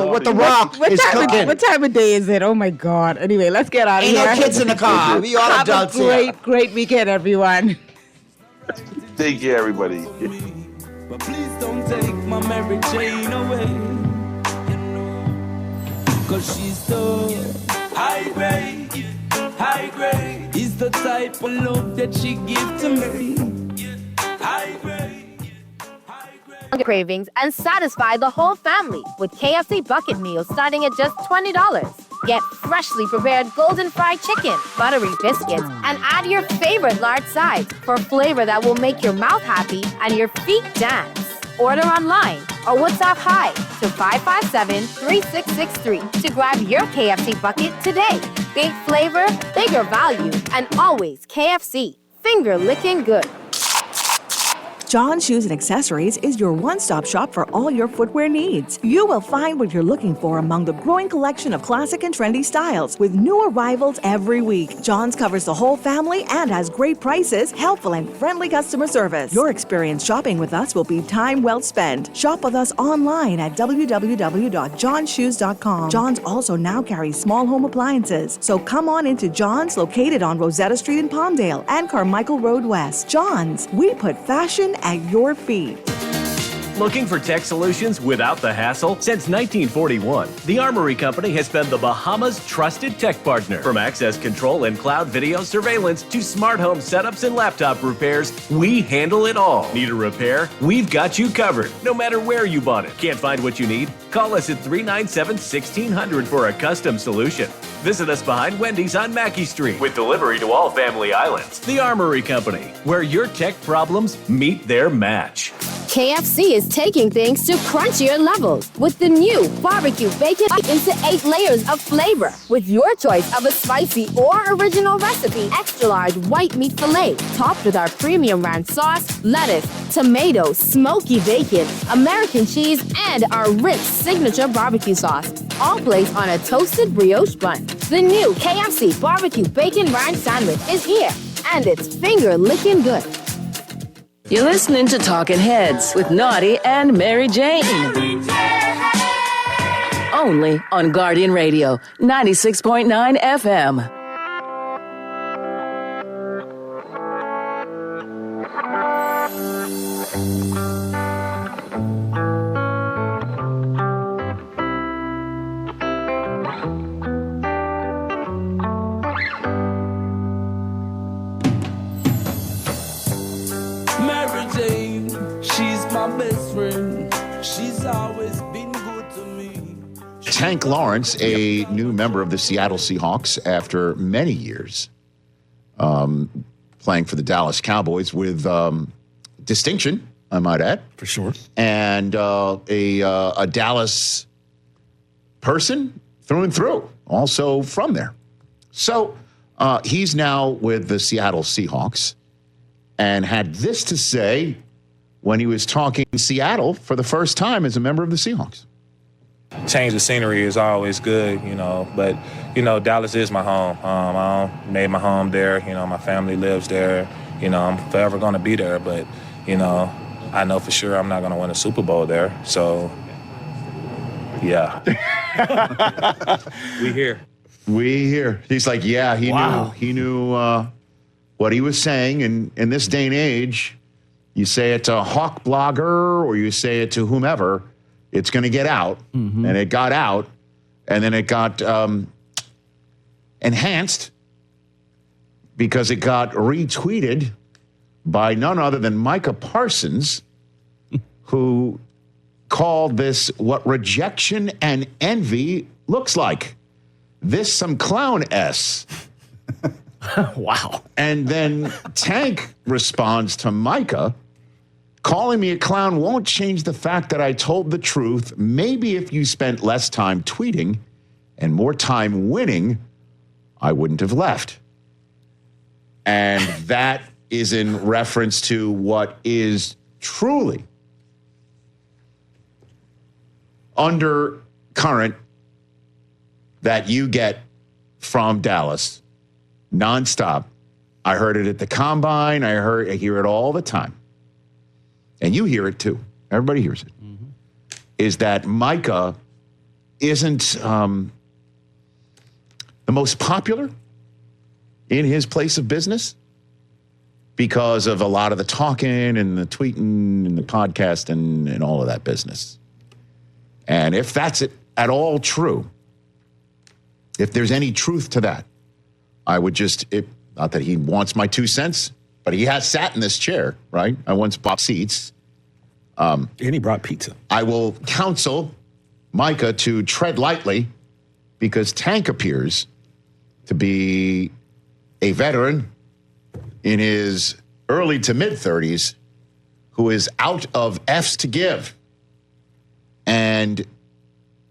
What The Rock is cooking. What time of day is it? Oh, my God. Anyway, let's get out of Ain't here. no kids in the car. We all Have adults a here. great weekend, everyone. Take care, everybody. But please don't take my Mary Jane away. Cause she's so high grade. Is the type of love that she gives to me. High grade. Cravings and satisfy the whole family with KFC bucket meals starting at just $20. Get freshly prepared golden fried chicken, buttery biscuits, and add your favorite large sides for flavor that will make your mouth happy and your feet dance. Order online or WhatsApp hi to 557-3663 to grab your KFC bucket today. Big flavor, bigger value, and always KFC. Finger licking good. John Shoes and Accessories is your one-stop shop for all your footwear needs. You will find what you're looking for among the growing collection of classic and trendy styles with new arrivals every week. John's covers the whole family and has great prices, helpful and friendly customer service. Your experience shopping with us will be time well spent. Shop with us online at www.johnshoes.com. John's also now carries small home appliances, so come on into John's located on Rosetta Street in Palmdale and Carmichael Road West. John's, we put fashion at your feet. Looking for tech solutions without the hassle? Since 1941, the Armory Company has been the Bahamas' trusted tech partner. From access control and cloud video surveillance to smart home setups and laptop repairs, we handle it all. Need a repair? We've got you covered, no matter where you bought it. Can't find what you need? Call us at 397-1600 for a custom solution. Visit us behind Wendy's on Mackey Street with delivery to all family islands. The Armory Company, where your tech problems meet their match. KFC is taking things to crunchier levels with the new barbecue bacon into 8 layers of flavor. With your choice of a spicy or original recipe, extra large white meat filet topped with our premium ranch sauce, lettuce, tomato, smoky bacon, American cheese, and our rich signature barbecue sauce. All placed on a toasted brioche bun. The new KFC barbecue bacon ranch sandwich is here, and it's finger licking good. You're listening to Talking Heads with Naughty and Mary Jane. Only on Guardian Radio, 96.9 FM. Mary Jane, she's my best friend. She's always been good to me. Tank Lawrence, a new member of the Seattle Seahawks after many years playing for the Dallas Cowboys with distinction, I might add. For sure. And a Dallas person through and through, also from there. So he's now with the Seattle Seahawks and had this to say when he was talking in Seattle for the first time as a member of the Seahawks. Change of scenery is always good, but, Dallas is my home. I made my home there. My family lives there. I'm forever going to be there, but, I know for sure I'm not going to win a Super Bowl there. So, yeah. We here. He's like, yeah, he knew what he was saying. And in this day and age, you say it to a Hawk blogger or you say it to whomever, it's going to get out. And it got out. And then it got enhanced because it got retweeted by none other than Micah Parsons, who called this what rejection and envy looks like. This some clown S. Wow. And then Tank responds to Micah, calling me a clown won't change the fact that I told the truth. Maybe if you spent less time tweeting and more time winning, I wouldn't have left. And that is in reference to what is truly undercurrent that you get from Dallas nonstop. I heard it at the Combine. I hear it all the time. And you hear it too. Everybody hears it. Is that Micah isn't the most popular in his place of business because of a lot of the talking and the tweeting and the podcast and all of that business. And if that's at all true, if there's any truth to that, I would not that he wants my 2 cents, but he has sat in this chair, right? I once bought seats. And he brought pizza. I will counsel Micah to tread lightly because Tank appears to be a veteran in his early to mid-30s who is out of F's to give and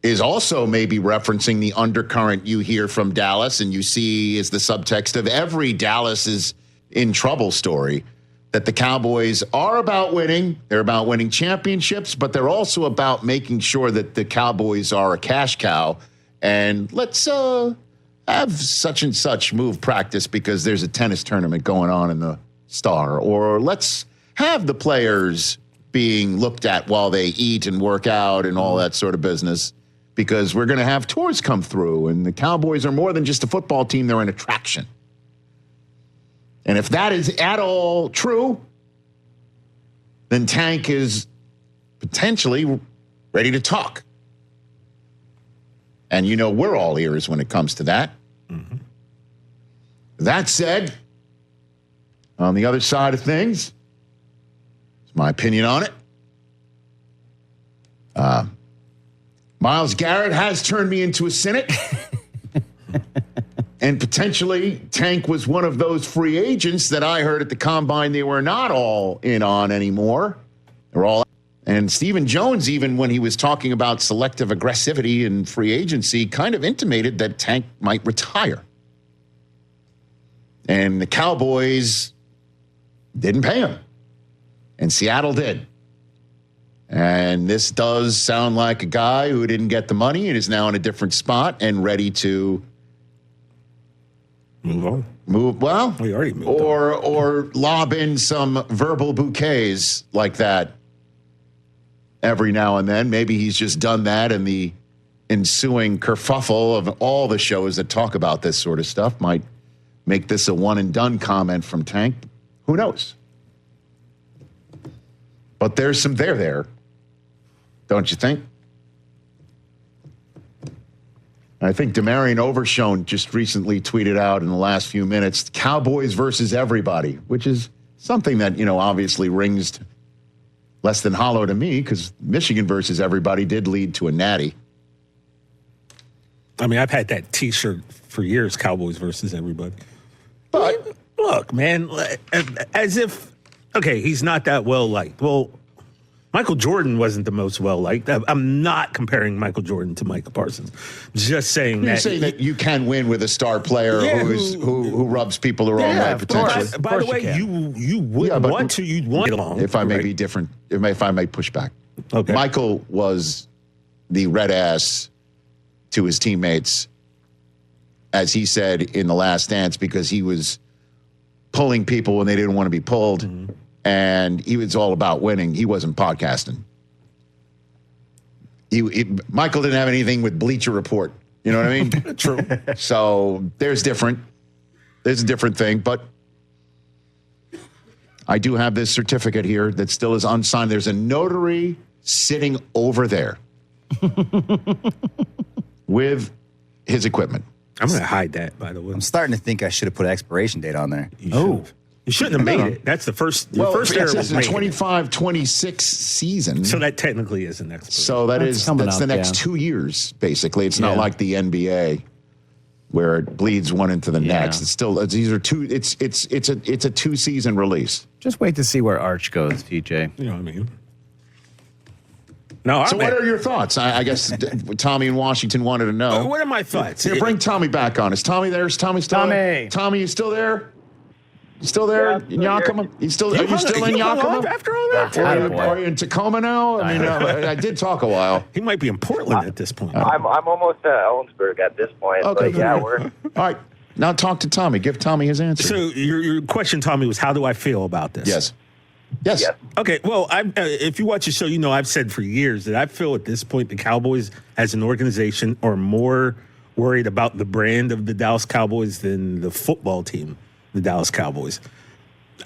is also maybe referencing the undercurrent you hear from Dallas and you see is the subtext of every Dallas is in trouble story, that the Cowboys are about winning. They're about winning championships, but they're also about making sure that the Cowboys are a cash cow. And let's have such and such move practice because there's a tennis tournament going on in the Star. Or let's have the players being looked at while they eat and work out and all that sort of business because we're going to have tours come through. And the Cowboys are more than just a football team. They're an attraction. And if that is at all true, then Tank is potentially ready to talk. And we're all ears when it comes to that. That said, on the other side of things, it's my opinion on it. Myles Garrett has turned me into a cynic. And potentially, Tank was one of those free agents that I heard at the Combine they were not all in on anymore. They're all. And Stephen Jones, even when he was talking about selective aggressivity in free agency, kind of intimated that Tank might retire. And the Cowboys didn't pay him. And Seattle did. And this does sound like a guy who didn't get the money and is now in a different spot and ready to move on. We already moved on. Or lob in some verbal bouquets like that every now and then. Maybe he's just done that, and the ensuing kerfuffle of all the shows that talk about this sort of stuff might make this a one-and-done comment from Tank. Who knows? But there's some there, don't you think? I think Demarion Overshone just recently tweeted out in the last few minutes, Cowboys versus everybody, which is something that, obviously rings less than hollow to me because Michigan versus everybody did lead to a natty. I mean, I've had that T-shirt for years, Cowboys versus everybody. But look, man, as if, okay, he's not that well liked. Well, Michael Jordan wasn't the most well-liked. I'm not comparing Michael Jordan to Micah Parsons. Just saying You're that. saying that you can win with a star player who rubs people the wrong way, potentially. By the way, you wouldn't want to. You'd want to get along. If I may be different, if I may push back. Okay. Michael was the red ass to his teammates, as he said in The Last Dance, because he was pulling people when they didn't want to be pulled. Mm-hmm. And he was all about winning. He wasn't podcasting. Michael didn't have anything with Bleacher Report. You know what I mean? True. So there's a different thing. But I do have this certificate here that still is unsigned. There's a notary sitting over there with his equipment. I'm going to hide that, by the way. I'm starting to think I should have put an expiration date on there. You shouldn't have made it. That's the first. Your first error was the 25-26 season. So that technically is an expiration. So that's the next 2 years, basically. It's not like the NBA where it bleeds one into the next. It's still these are two. It's a 2-season release. Just wait to see where Arch goes, TJ. You know what I mean? No. So what are your thoughts? I guess Tommy in Washington wanted to know. What are my thoughts? Here, bring Tommy back on. Is Tommy there? Is Tommy still there? Tommy, you still there? You still there in Yakima? Are you still in Yakima? After all that? Are you in Tacoma now? I mean, I did talk a while. He might be in Portland at this point. I'm almost at Ellensburg at this point. Okay, but yeah, we're... All right. Now talk to Tommy. Give Tommy his answer. So your question, Tommy, was how do I feel about this? Yes. Okay, well, if you watch the show, you know I've said for years that I feel at this point the Cowboys as an organization are more worried about the brand of the Dallas Cowboys than the football team, the Dallas Cowboys.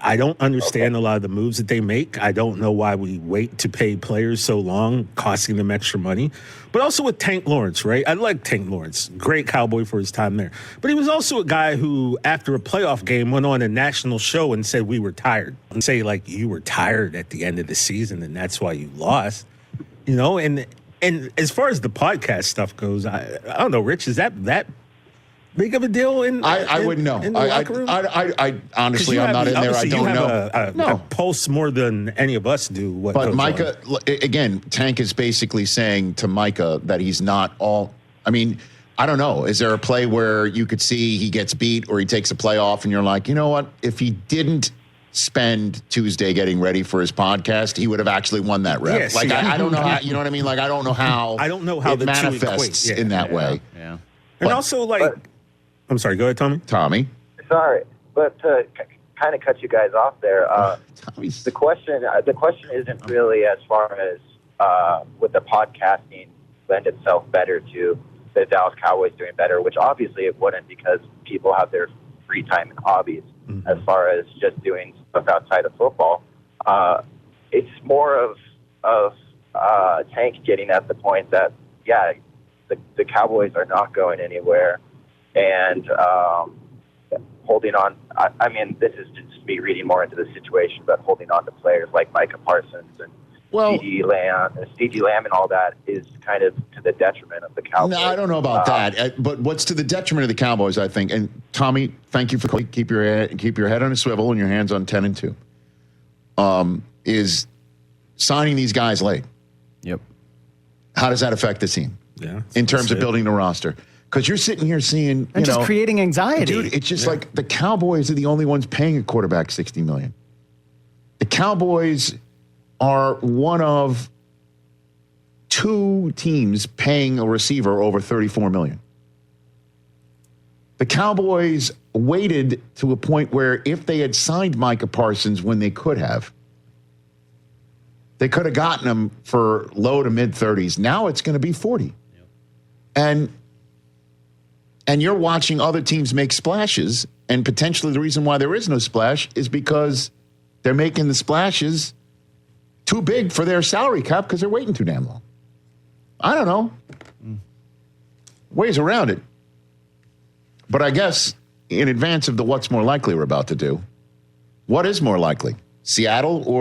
I don't understand a lot of the moves that they make. I don't know why we wait to pay players so long, costing them extra money. But also with Tank Lawrence, right? I like Tank Lawrence. Great Cowboy for his time there. But he was also a guy who, after a playoff game, went on a national show and said we were tired. And say, like, you were tired at the end of the season and that's why you lost. You know, and as far as the podcast stuff goes, I don't know, Rich, is that big of a deal I wouldn't know. In the locker room? I honestly, I'm not in there. I don't know. A pulse more than any of us do. But Micah, again, Tank is basically saying to Micah that he's not all. I mean, I don't know. Is there a play where you could see he gets beat or he takes a play off and you're like, you know what? If he didn't spend Tuesday getting ready for his podcast, he would have actually won that rep. Yes, like, I don't know how, you know what I mean? Like, I don't know how it the manifests in that way. Yeah. And also, like, I'm sorry, go ahead, Tommy. Sorry, but to kind of cut you guys off there, the question isn't really as far as would the podcasting lend itself better to the Dallas Cowboys doing better, which obviously it wouldn't because people have their free time and hobbies as far as just doing stuff outside of football. It's more of Tank getting at the point that, the Cowboys are not going anywhere. And holding on, I mean, this is just me reading more into the situation, but holding on to players like Micah Parsons and CeeDee Lamb and all that is kind of to the detriment of the Cowboys. No, I don't know about that. But what's to the detriment of the Cowboys, I think, and Tommy, thank you for calling. Keep your head on a swivel and your hands on 10 and 2. Is signing these guys late. Yep. How does that affect the team? Yeah. In terms of building the roster? Because you're sitting here seeing, and just creating anxiety. Dude, it's just like the Cowboys are the only ones paying a quarterback $60 million. The Cowboys are one of 2 teams paying a receiver over $34 million. The Cowboys waited to a point where if they had signed Micah Parsons when they could have gotten him for low to mid 30s. Now it's going to be 40. Yep. And you're watching other teams make splashes, and potentially the reason why there is no splash is because they're making the splashes too big for their salary cap because they're waiting too damn long. I don't know. Ways around it. But I guess in advance of the what's more likely we're about to do, what is more likely? Seattle or